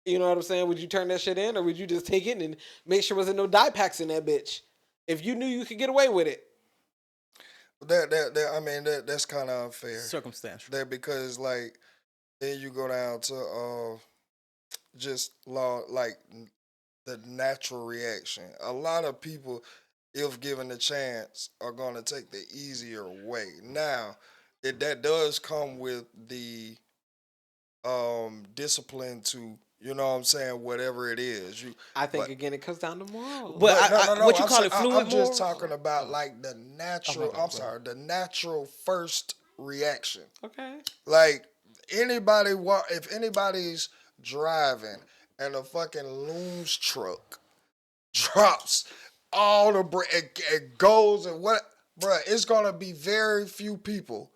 you know what I'm saying? Would you turn that shit in, or would you just take it and make sure there wasn't no dye packs in that bitch if you knew you could get away with it? That I mean that's kind of unfair. Circumstantial. That because like then you go down to just law like the natural reaction. A lot of people, if given the chance, are gonna take the easier way. Now, that does come with the discipline to, you know what I'm saying, whatever it is. I think but again it comes down to morals. But what you I'm call it, fluid I'm just morals? talking about like the natural. God, I'm sorry, the natural first reaction. Okay. Like if anybody's driving and a fucking Looms truck drops all the it goes and what, bruh, it's gonna be very few people.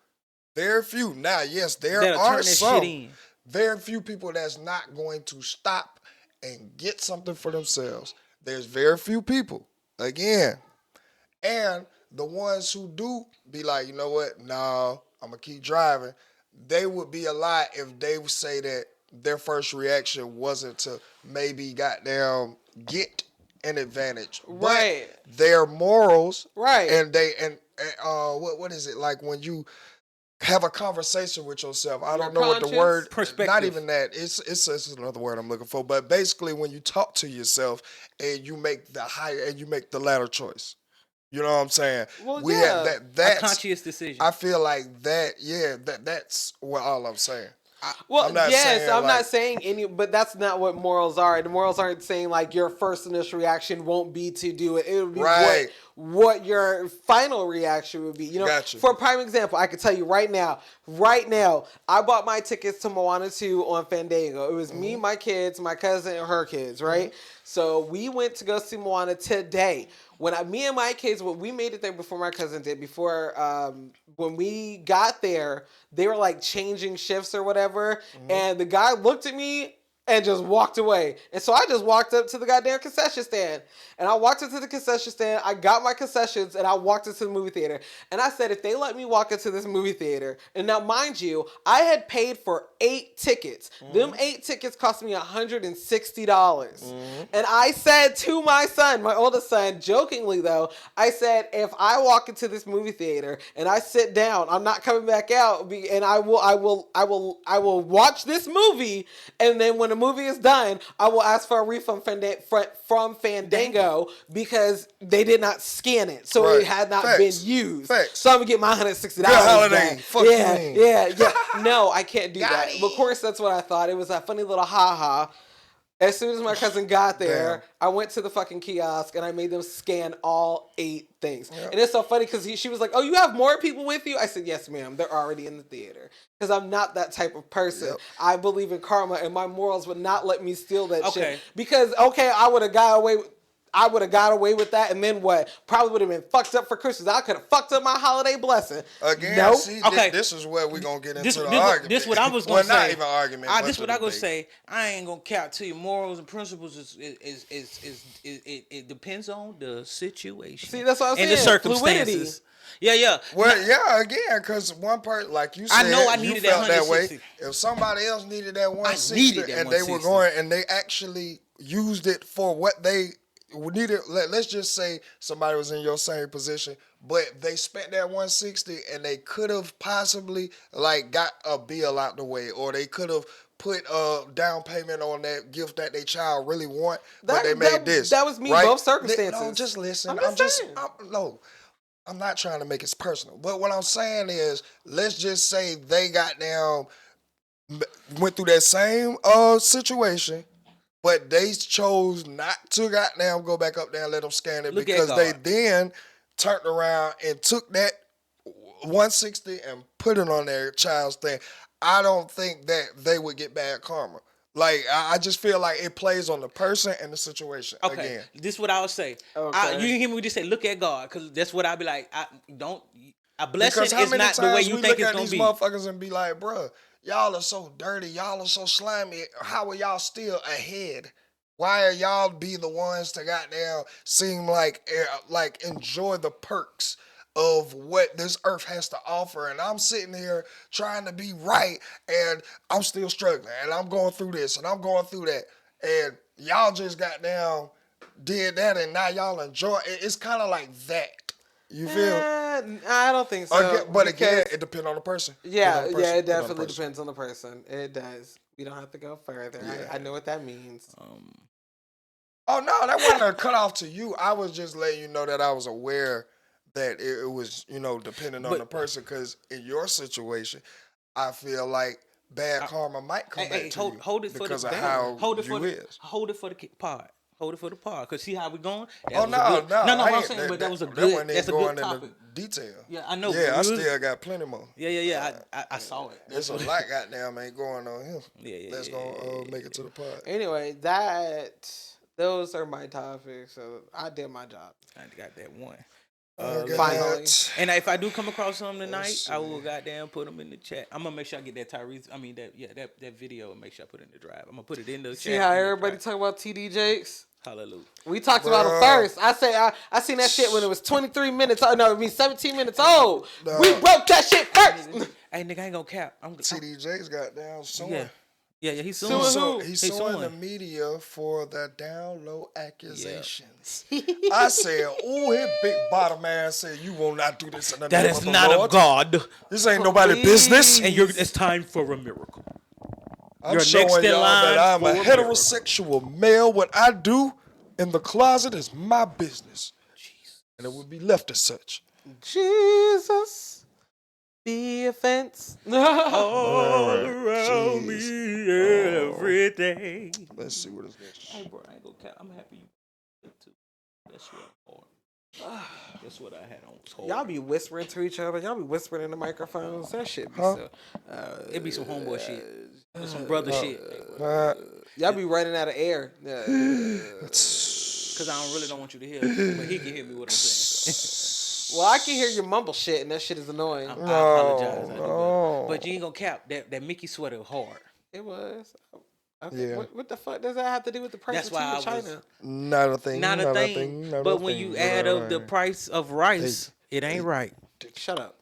Very few. Now, yes, there That'll are turn that some. shit in. Very few people that's not going to stop and get something for themselves. There's very few people. Again. And the ones who do be like, you know what? No, I'm gonna keep driving. They would be a lie if they would say that their first reaction wasn't to maybe goddamn get an advantage, Right. But their morals, Right. And what is it like when you have a conversation with yourself? I don't know what the word. Perspective. Not even that. It's another word I'm looking for. But basically, when you talk to yourself and you make the latter choice. You know what I'm saying? Well, we yeah. have that's A conscious decision. I feel like that. Yeah, that's what all I'm saying. Well, I'm not yes, saying, I'm like- not saying any, but that's not what morals are. The morals aren't saying like your first initial reaction won't be to do it. It would be Right. what your final reaction would be. You know, Gotcha. for a prime example, I could tell you right now, I bought my tickets to Moana 2 on Fandango. It was me, my kids, my cousin, and her kids, right? So we went to go see Moana today. Me and my kids, we made it there before my cousin did. When we got there, they were like changing shifts or whatever, and the guy looked at me and just walked away. And so I just walked up to the goddamn concession stand. And I walked into the concession stand, I got my concessions, and I walked into the movie theater. And I said, if they let me walk into this movie theater, and now mind you, I had paid for 8 tickets. Them 8 tickets cost me $160. And I said to my son, my oldest son, jokingly though, I said, if I walk into this movie theater and I sit down, I'm not coming back out, and I will watch this movie, and then when the movie is done, I will ask for a refund from Fandango because they did not scan it, so Right. it had not Facts. been used. Facts. So I'm gonna get my $160 Good holiday. back. Fuck you Yeah, mean. yeah. No, I can't do that. it. But of course, that's what I thought. It was a funny little ha-ha. As soon as my cousin got there, I went to the fucking kiosk and I made them scan all 8 things. Yep. And it's so funny because she was like, "Oh, you have more people with you?" I said, "Yes, ma'am. They're already in the theater." Because I'm not that type of person. Yep. I believe in karma, and my morals would not let me steal that Okay. shit. Because I would have got away with that, and then what? Probably would have been fucked up for Christmas. I could have fucked up my holiday blessing. Again, Nope. see, Okay. this is where we're going to get into This the argument. This what I was gonna say. Well, not even argument. but This the what I gonna debate. say. I ain't gonna cap to you. Morals and principles it depends on the situation. See, that's what I'm and the saying. circumstances. Fluidity. Yeah. Well, yeah, again, because one part, like you said, I know I you needed felt that that way. 160. If somebody else needed that 160 needed that and they were 160. going and they actually used it for what they needed, let's just say somebody was in your same position, but they spent that 160 and they could have possibly like got a bill out the way, or they could have put a down payment on that gift that their child really want, but they made this. That was me, right? both circumstances. No, just listen. I'm I'm not trying to make it personal, but what I'm saying is, let's just say they got down, went through that same situation, but they chose not to goddamn go back up there and let them scan it Look at because they God. then turned around and took that 160 and put it on their child's thing. I don't think that they would get bad karma. Like I just feel like it plays on the person and the situation. Okay, Again, this is what I would say. Okay. You can hear me just say, look at God, because that's what I'd be like. A blessing because how is many not the way times you we think look it's at gonna these be. motherfuckers and be like, bruh, y'all are so dirty, y'all are so slimy. How are y'all still ahead? Why are y'all be the ones to goddamn seem like enjoy the perks of what this earth has to offer? And I'm sitting here trying to be right, and I'm still struggling, and I'm going through this, and I'm going through that, and y'all just goddamn did that, and now y'all enjoy it. It's kind of like that. You feel? I don't think so. But again, because- it depends on the person. yeah, Depend on the person. it Depend on the definitely person. depends on the person. It does. We don't have to go further. Yeah. I know what that means. Oh no, that wasn't a cutoff to you. I was just letting you know that I was aware that it was, depending on the person. Because in your situation, I feel like bad karma might come back to you hold it for because the of how hold it you for the is. hold it for the pod. Hold it for the pod. Cause see how we going? Oh no, No, I what I'm ain't- saying, but that was a that good. one ain't That's a going good topic. into detail. Yeah, I know. Yeah, I but still got plenty more. Yeah. I saw it. There's a lot goddamn ain't going on here. Yeah. That's gonna make it to the pod. Anyway, those are my topics. So I did my job. I got that one. Finally. And if I do come across something tonight, see. I will goddamn put them in the chat. I'm gonna make sure I get that Tyrese. I mean that video and make sure I put it in the drive. I'm gonna put it in the chat. See how in the everybody drive. talk about TD Jakes? Hallelujah. We talked about him first. I say I seen that shit when it was 23 minutes. Oh no, 17 minutes old. No. We broke that shit first. Hey nigga, I ain't gonna cap. TDJ's got down suing. Yeah, he's Suing suing. who? He's He's suing the suing. media for the down low accusations. I said, "Oh, his big bottom ass said you will not do this in the That name is of the not Lord. of God. This ain't nobody business." And it's time for a miracle. I'm you're showing next in y'all line that I'm for a a miracle. heterosexual male. What I do in the closet is my business, and it will be left as such. Jesus, the offense. All Alright, around jeez. me every day. Let's see what is next. Hey, bro, I ain't gonna cap. I'm happy you did too. That's what I'm on. That's what I had on. Was hard. Y'all be whispering to each other. Y'all be whispering in the microphones. That shit be Huh? so. It be some homeboy shit. It's some brother shit. Y'all be running out of air. Cause I really don't want you to hear, but he can hear me what I'm saying. Well, I can hear your mumble shit, and that shit is annoying. I apologize. I do no. but you ain't gonna cap that Mickey sweater hard. It was. Okay. Yeah. What the fuck does that have to do with the price That's of why tea in I was- China? Not a thing. Not a thing. But when you add up the price of rice, it ain't right. Shut up.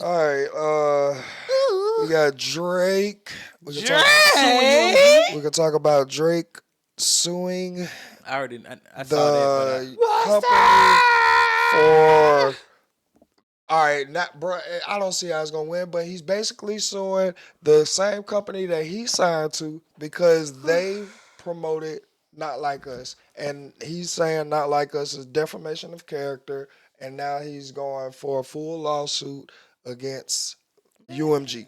All right, we got Drake. We can talk about Drake suing I already I saw that. the company for. All right, not bro. I don't see how it's gonna win, but he's basically suing the same company that he signed to because they promoted Not Like Us, and he's saying Not Like Us is defamation of character, and now he's going for a full lawsuit against UMG.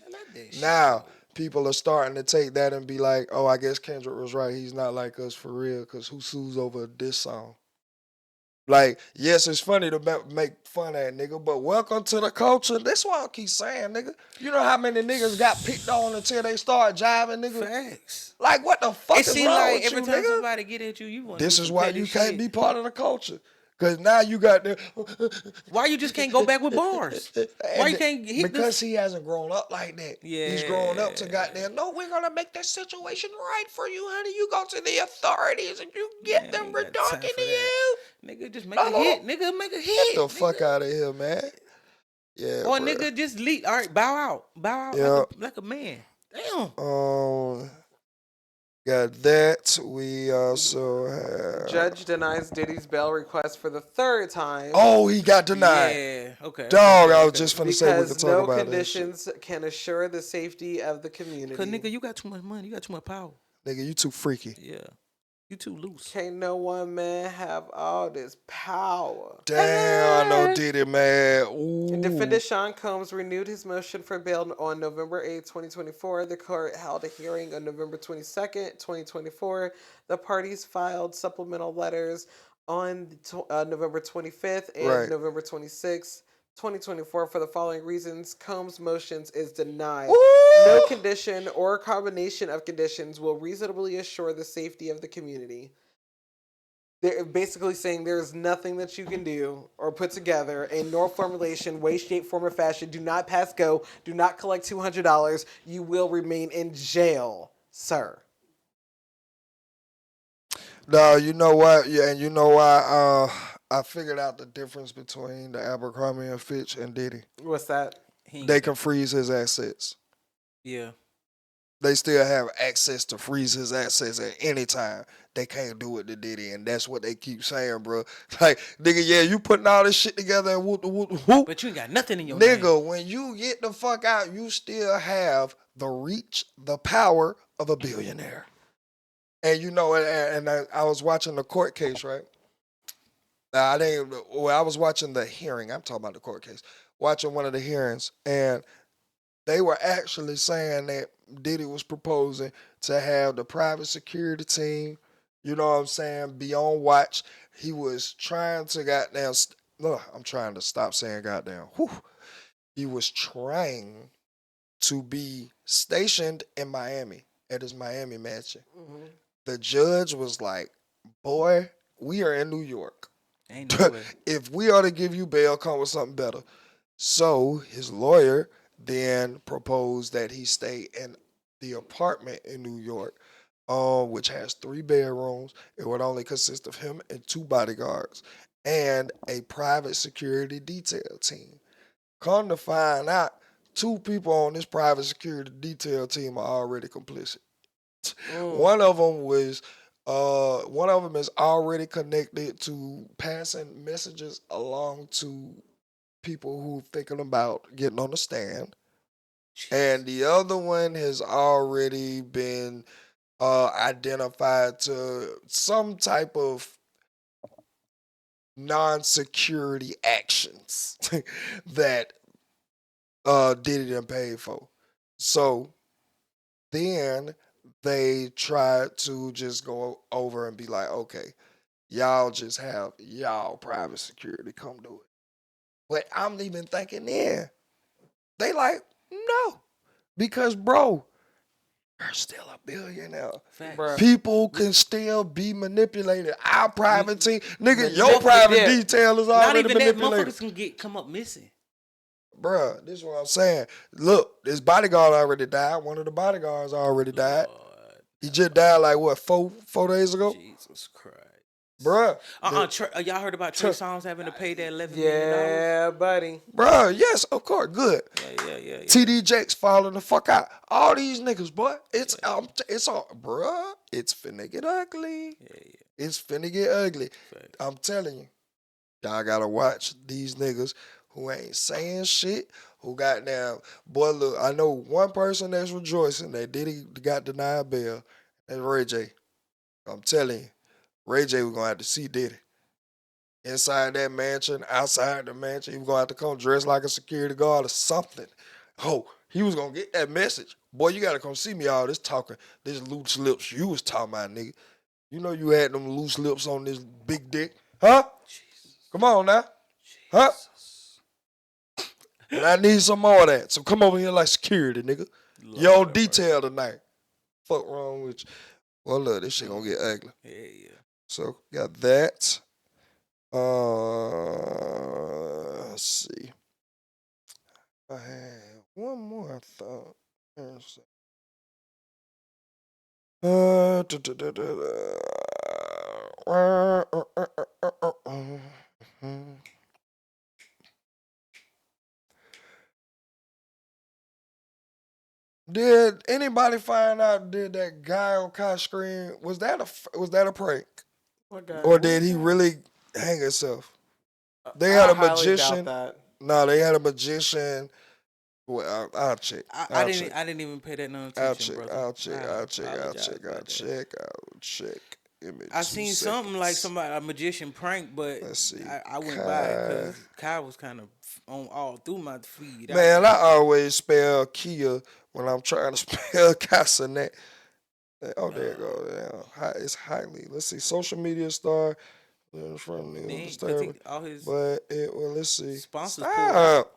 Now people are starting to take that and be like, "Oh, I guess Kendrick was right. He's not like us for real." Because who sues over this song? Like, yes, it's funny to make fun of that nigga, but welcome to the culture. That's why I keep saying, nigga. You know how many niggas got picked on until they start jiving, nigga? Facts. Like, what the fuck It is seems wrong like with every you, time nigga? somebody get at you, you want. This is why you can't be part of the culture. Because now you got the... Why you just can't go back with bars? Why you can't hit Because this? he hasn't grown up like that. He's grown up to goddamn, no, we're going to make this situation right for you, honey. You go to the authorities and you get them ain't got time redunking for to that. you. Nigga, just make a hit. Nigga, make a hit. Get the fuck out of here, man. Yeah, Or bruh. nigga, just leave. All right, bow out. Bow out Yeah. like a man. Damn. Got that. We also have... Judge denies Diddy's bail request for the third time. Oh, he got denied. Yeah. Okay. Dog, okay, I was just finna say we could because talk no about conditions can assure the safety of the Cause community. nigga, you got too much money. You got too much power. that shit. Nigga, you too freaky. Yeah. You too loose. Can't no one man have all this power. Damn, I know Diddy, man. Ooh. Defendant Sean Combs renewed his motion for bail on November 8, 2024. The court held a hearing on November 22nd, 2024. The parties filed supplemental letters on November 25th and Right. November 26th, 2024 for the following reasons. Combs' motions is denied. Ooh. No condition or combination of conditions will reasonably assure the safety of the community. They're basically saying there's nothing that you can do or put together in no formulation, way, shape, form, or fashion. Do not pass go. Do not collect $200. You will remain in jail, sir. No, you know what? Yeah, and you know why? I figured out the difference between the Abercrombie and Fitch and Diddy. What's that? They can freeze his assets. Yeah. They still have access to freeze his assets at any time. They can't do it to Diddy, and that's what they keep saying, bro. Like, nigga, yeah, you putting all this shit together and whoop, whoop, whoop. But you ain't got nothing in your nigga, name. when you get the fuck out, you still have the reach, the power of a billionaire. And you know, and I was watching the court case, right? I was watching the hearing. I'm talking about the court case. Watching one of the hearings, and they were actually saying that Diddy was proposing to have the private security team, you know what I'm saying, be on watch. He was trying to goddamn, I'm trying to stop saying goddamn. Whew. He was trying to be stationed in Miami at his Miami mansion. Mm-hmm. The judge was like, boy, we are in New York. Ain't no way. If we ought to give you bail, come with something better. So his lawyer then proposed that he stay in the apartment in New York, which has 3 bedrooms. It would only consist of him and 2 bodyguards and a private security detail team. Come to find out, 2 people on this private security detail team are already complicit. One of them is connected to passing messages along to people who thinking about getting on the stand. Jeez. And the other one has already been identified to some type of non-security actions that Diddy done paid for. So then they tried to just go over and be like, okay, y'all just have y'all private security come do it. But I'm even thinking they like, no. Because, bro, you're still a billionaire. People can still be manipulated. Our private team, nigga, your private detail is already manipulated. Not even that, motherfuckers can come up missing. Bruh, this is what I'm saying. Look, this bodyguard already died. One of the bodyguards already died. Lord. He just died like, what, four days ago? Jesus Christ. Bruh. Y'all heard about Trey Songz having to pay that $11 million? Yeah, buddy. Bruh, yes, of course, good. Yeah. TD Jakes falling the fuck out. All these niggas, boy, it's all, bruh, it's finna get ugly. Yeah. It's finna get ugly. Fact. I'm telling you, y'all gotta watch these niggas who ain't saying shit, who got down. Boy, look, I know one person that's rejoicing that Diddy got denied bail. That's Ray J. I'm telling you, Ray J was going to have to see Diddy. Inside that mansion, outside the mansion, he was going to have to come dressed like a security guard or something. Oh, he was going to get that message. Boy, you got to come see me all this talking, this loose lips you was talking about, nigga. You know you had them loose lips on this big dick. Huh? Jesus. Come on now. Jesus. Huh? And I need some more of that. So come over here like security, nigga. You're on detail tonight. Fuck wrong with you. Well, look, this shit gonna get ugly. Yeah. So got that. Let's see. I had one more, I thought. Did anybody find out? Did that guy on Kosh screen was that a prank, or did he really hang himself? They had a magician. No, they had a magician. Well, I'll check. I didn't even pay that no attention, brother. I'll check. Image I seen something like a magician prank, but I went by it because Kai was kind of on all through my feed. Man, I always spell Kia when I'm trying to spell Casanet. Oh, there you go. Yeah. It's highly. Let's see. Social media star. From the Then, 'cause disturbing. all his But let's see. sponsors pulled out. Stop.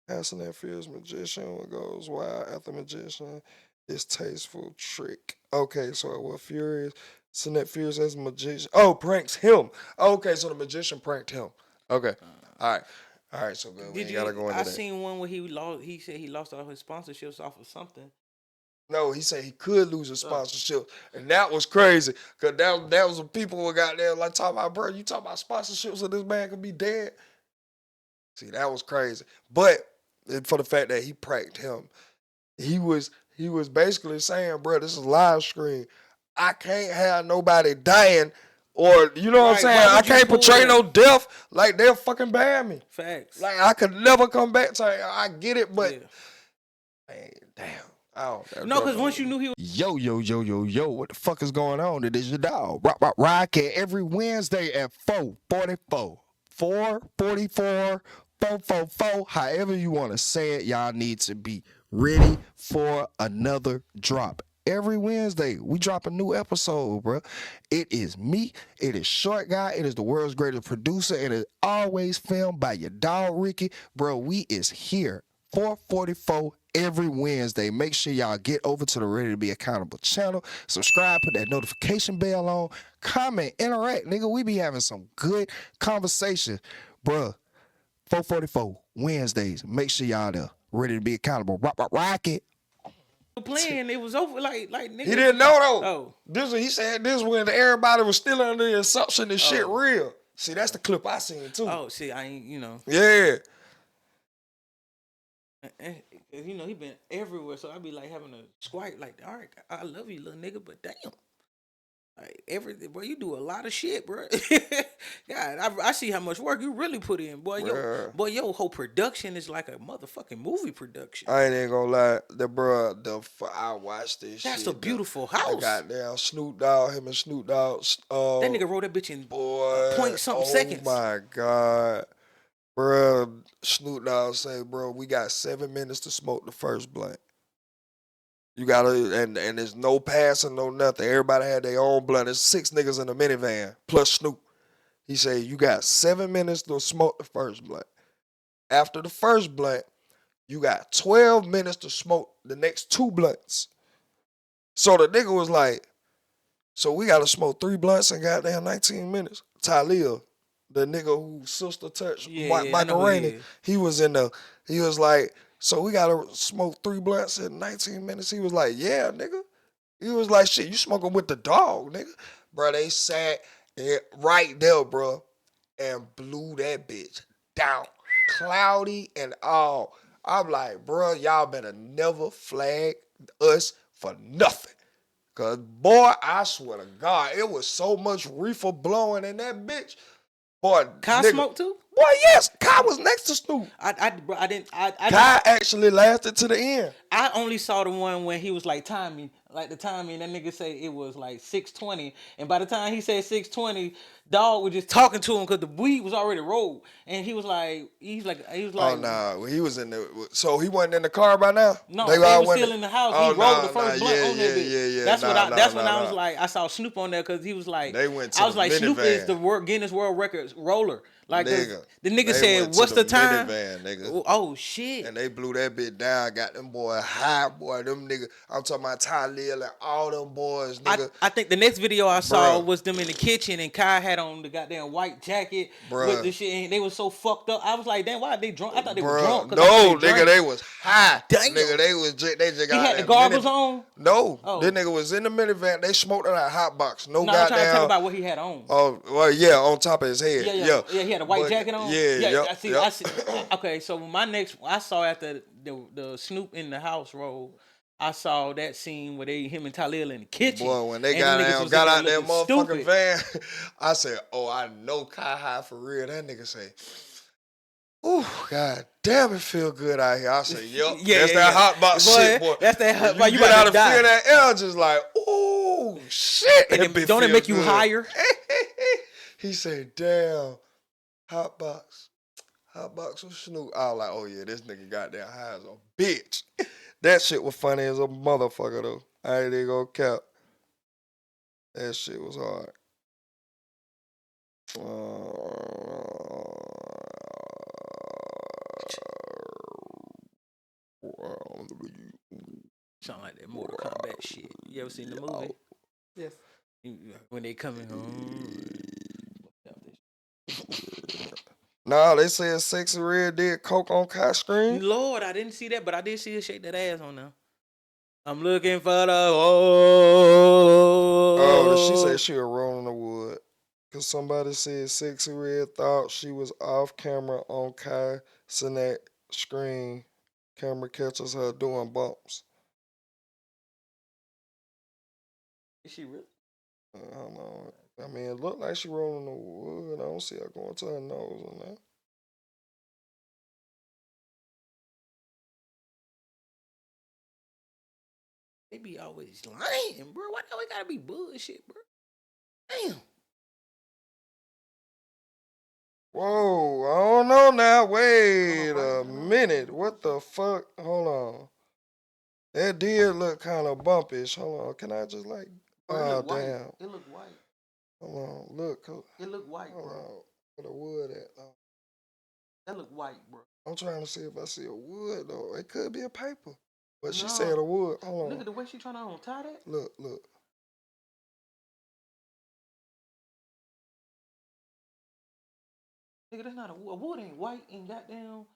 Asking that fierce magician what goes wild after magician is tasteful trick. Okay, so what Furious? So that Furious as a magician. Oh, pranks him. Okay, so the magician pranked him. Okay, all right. So good. We Did ain't gotta you? go into I that. seen one where he lost. He said he lost all his sponsorships off of something. No, he said he could lose his sponsorship, and that was crazy. Cause that was the people who got there like talking about, bro, you talking about sponsorships, so this man could be dead. See, that was crazy. But for the fact that he pranked him, he was basically saying, bro, this is live stream. I can't have nobody dying, or you know what I'm Right, saying? why I would you can't pull portray that? no death. Like they'll fucking ban me. Facts. Like I could never come back to it. I get it, but Yeah. man, damn. I don't No, because once you knew he was Yo, what the fuck is going on? It is your dog. Rock it every Wednesday at 4:44. 4:44, 4:44, however you want to say it, y'all need to be ready for another drop. Every Wednesday, we drop a new episode, bro. It is me. It is Short Guy. It is the world's greatest producer. It is always filmed by your dog, Ricky. Bro, we is here. 4:44 every Wednesday. Make sure y'all get over to the Ready to Be Accountable channel. Subscribe, put that notification bell on, comment, interact. Nigga, we be having some good conversation. Bruh, 4:44 Wednesdays. Make sure y'all there. Ready to Be Accountable. Rock it. playing, it was over. Like nigga. He didn't know though. Oh. He said this when everybody was still under the assumption this shit real. See, that's the clip I seen too. Oh, see, I ain't, Yeah. and, he been everywhere. So I be like having a squite. Like, all right, I love you, little nigga, but damn. Like everything, bro, you do a lot of shit, bro. God, I see how much work you really put in, boy. Your whole production is like a motherfucking movie production. I ain't even gonna lie, I watched this. That's shit. A beautiful I house. got down Snoop Dogg, him and Snoop Dogg. That nigga wrote that bitch in point something seconds. Oh my god, bro. Snoop Dogg say, bro, we got 7 minutes to smoke the first blunt. You gotta, and there's no passing, no nothing. Everybody had their own blunt. There's 6 niggas in the minivan, plus Snoop. He said, you got 7 minutes to smoke the first blunt. After the first blunt, you got 12 minutes to smoke the next 2 blunts. So the nigga was like, so we gotta smoke 3 blunts in goddamn 19 minutes. Talib, the nigga whose sister touched Michael Rainey, he was like, so we gotta smoke 3 blunts in 19 minutes. He was like, yeah, nigga. He was like, shit, you smoking with the dog, nigga. Bro, they sat right there, bro, and blew that bitch down. Cloudy and all. I'm like, bro, y'all better never flag us for nothing. Cause boy, I swear to God, it was so much reefer blowing in that bitch. Boy, Kai smoked too? Boy, yes, Kai was next to Snoop. Kai actually lasted to the end. I only saw the one when he was like timing, that nigga say it was like 6:20, and by the time he said 6:20, dog was just talking to him because the weed was already rolled, and he was like. Oh nah, he was in the. So he wasn't in the car by now. No, they was still in the house. He rolled the first blunt on that bitch. Yeah. That's when I was like, I saw Snoop on there because he was like, they went to I was like, Snoop is the Guinness World Records roller. Like the nigga said, what's the time? Minivan, nigga. Oh shit! And they blew that bitch down. Got them boys high, boy. Them niggas. I'm talking about Talib and all them boys, nigga. I think the next video I saw was them in the kitchen and Kai had on the goddamn white jacket with the shit, and they was so fucked up. I was like, damn, why are they drunk? I thought they were drunk. No, nigga, they was high. Damn. Nigga, they just got. He had the goggles on. No, this nigga was in the minivan. They smoked in a hot box. No, I'm trying to talk about what he had on. Oh, well, yeah, on top of his head. Yeah, he had a white jacket on. Yeah. I see. Okay, so I saw after the Snoop in the house roll, I saw that scene where him and Talib in the kitchen. Boy, when they got out that motherfucking van, I said, oh, I know Kai high for real. That nigga say, ooh, god damn, it feel good out here. I say, yup, that's that hot box shit, boy. That's that hot box. You get out of feel that air, just like, ooh, shit. And don't it make you higher? He said, damn, hot box with Snoop. I was like, oh yeah, this nigga got that high as a bitch. That shit was funny as a motherfucker though. I ain't even gonna cap. That shit was hard. Sound like that Mortal Kombat shit. You ever seen the movie? Yes. When they coming home. Nah, they said Sexy Red did coke on Kai Screen. Lord, I didn't see that, but I did see her shake that ass on there. I'm looking for the She said she was rolling the wood. Cause somebody said Sexy Red thought she was off camera on Kai Sinet screen. Camera catches her doing bumps. Is she really? I don't know. I mean, it looked like she rolling the wood. I don't see her going to her nose on that. They be always lying, bro. Why do we gotta be bullshit, bro? Damn. Whoa, I don't know now. Wait a minute. What the fuck? Hold on. That did look kind of bumpish. Hold on. Can I just like... Oh, damn. It look white. Hold on. Look. It look white, Hold bro. on. Where the wood at? That look white, bro. I'm trying to see if I see a wood, though. It could be a paper. But she No. said a wood. Hold on. Look at the way she trying to untie that. Look. Nigga, that's not a wood. Ain't white and goddamn.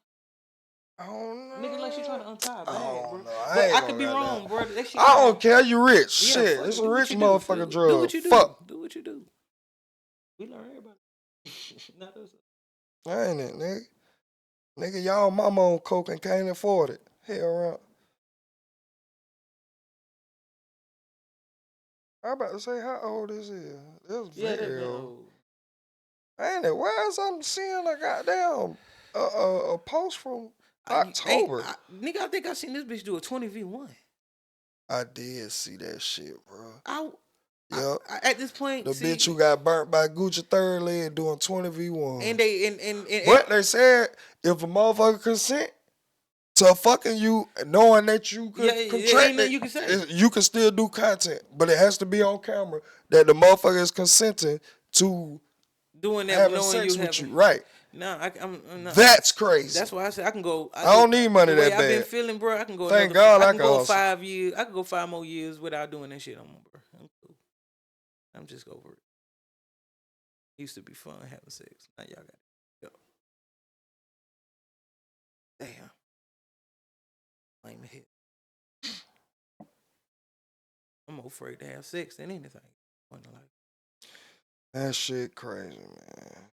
I don't know. Nigga, like she trying to untie a bag, bro. No, But I could be wrong, bro. That shit I don't care. You rich. Yeah, Shit. fuck It's it. a Do what rich you do. motherfucking drug. Do what you do. Fuck. Do what you do. We learn everybody. Not us. Ain't it, nigga? Nigga, y'all mama on coke and can't afford it. Hell right. I about to say how old this is. This very old. Ain't it? Why is I'm seeing a goddamn a post from October? Nigga, I think I seen this bitch do a 20v1. I did see that shit, bro. Yep. At this point, the bitch who got burnt by Gucci third leg doing 20v1. And but they said if a motherfucker consent to fucking you, knowing that you could contract ain't nothing you can say. You can still do content, but it has to be on camera that the motherfucker is consenting to doing that, having sex with you, right? No, I'm not. That's crazy. That's why I said I can go. I don't need money that bad. I've been feeling, bro. I can go. Thank God I can go hustle. 5 years. I can go 5 more years without doing that shit no more, bro. I'm cool. I'm just over it. Used to be fun having sex. Now y'all got it. Go. Damn. Lame hit. I'm more afraid to have sex than anything. That shit crazy, man.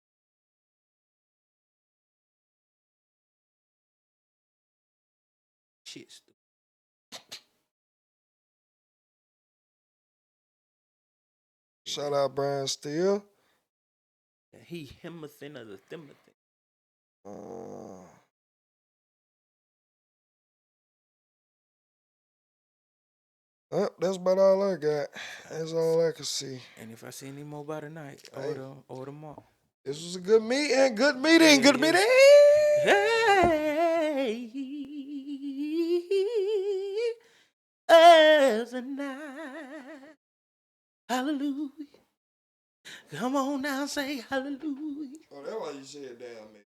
Shit stupid. Shout out Brian Steele. He him a thin of the thimothy. That's about all I got. That's all I can see. And if I see any more by tonight, order them all. This was a good meeting. Good meeting. Good meeting. Hey, as a night. Hallelujah. Come on now, say hallelujah. Oh, that's why you said damn me.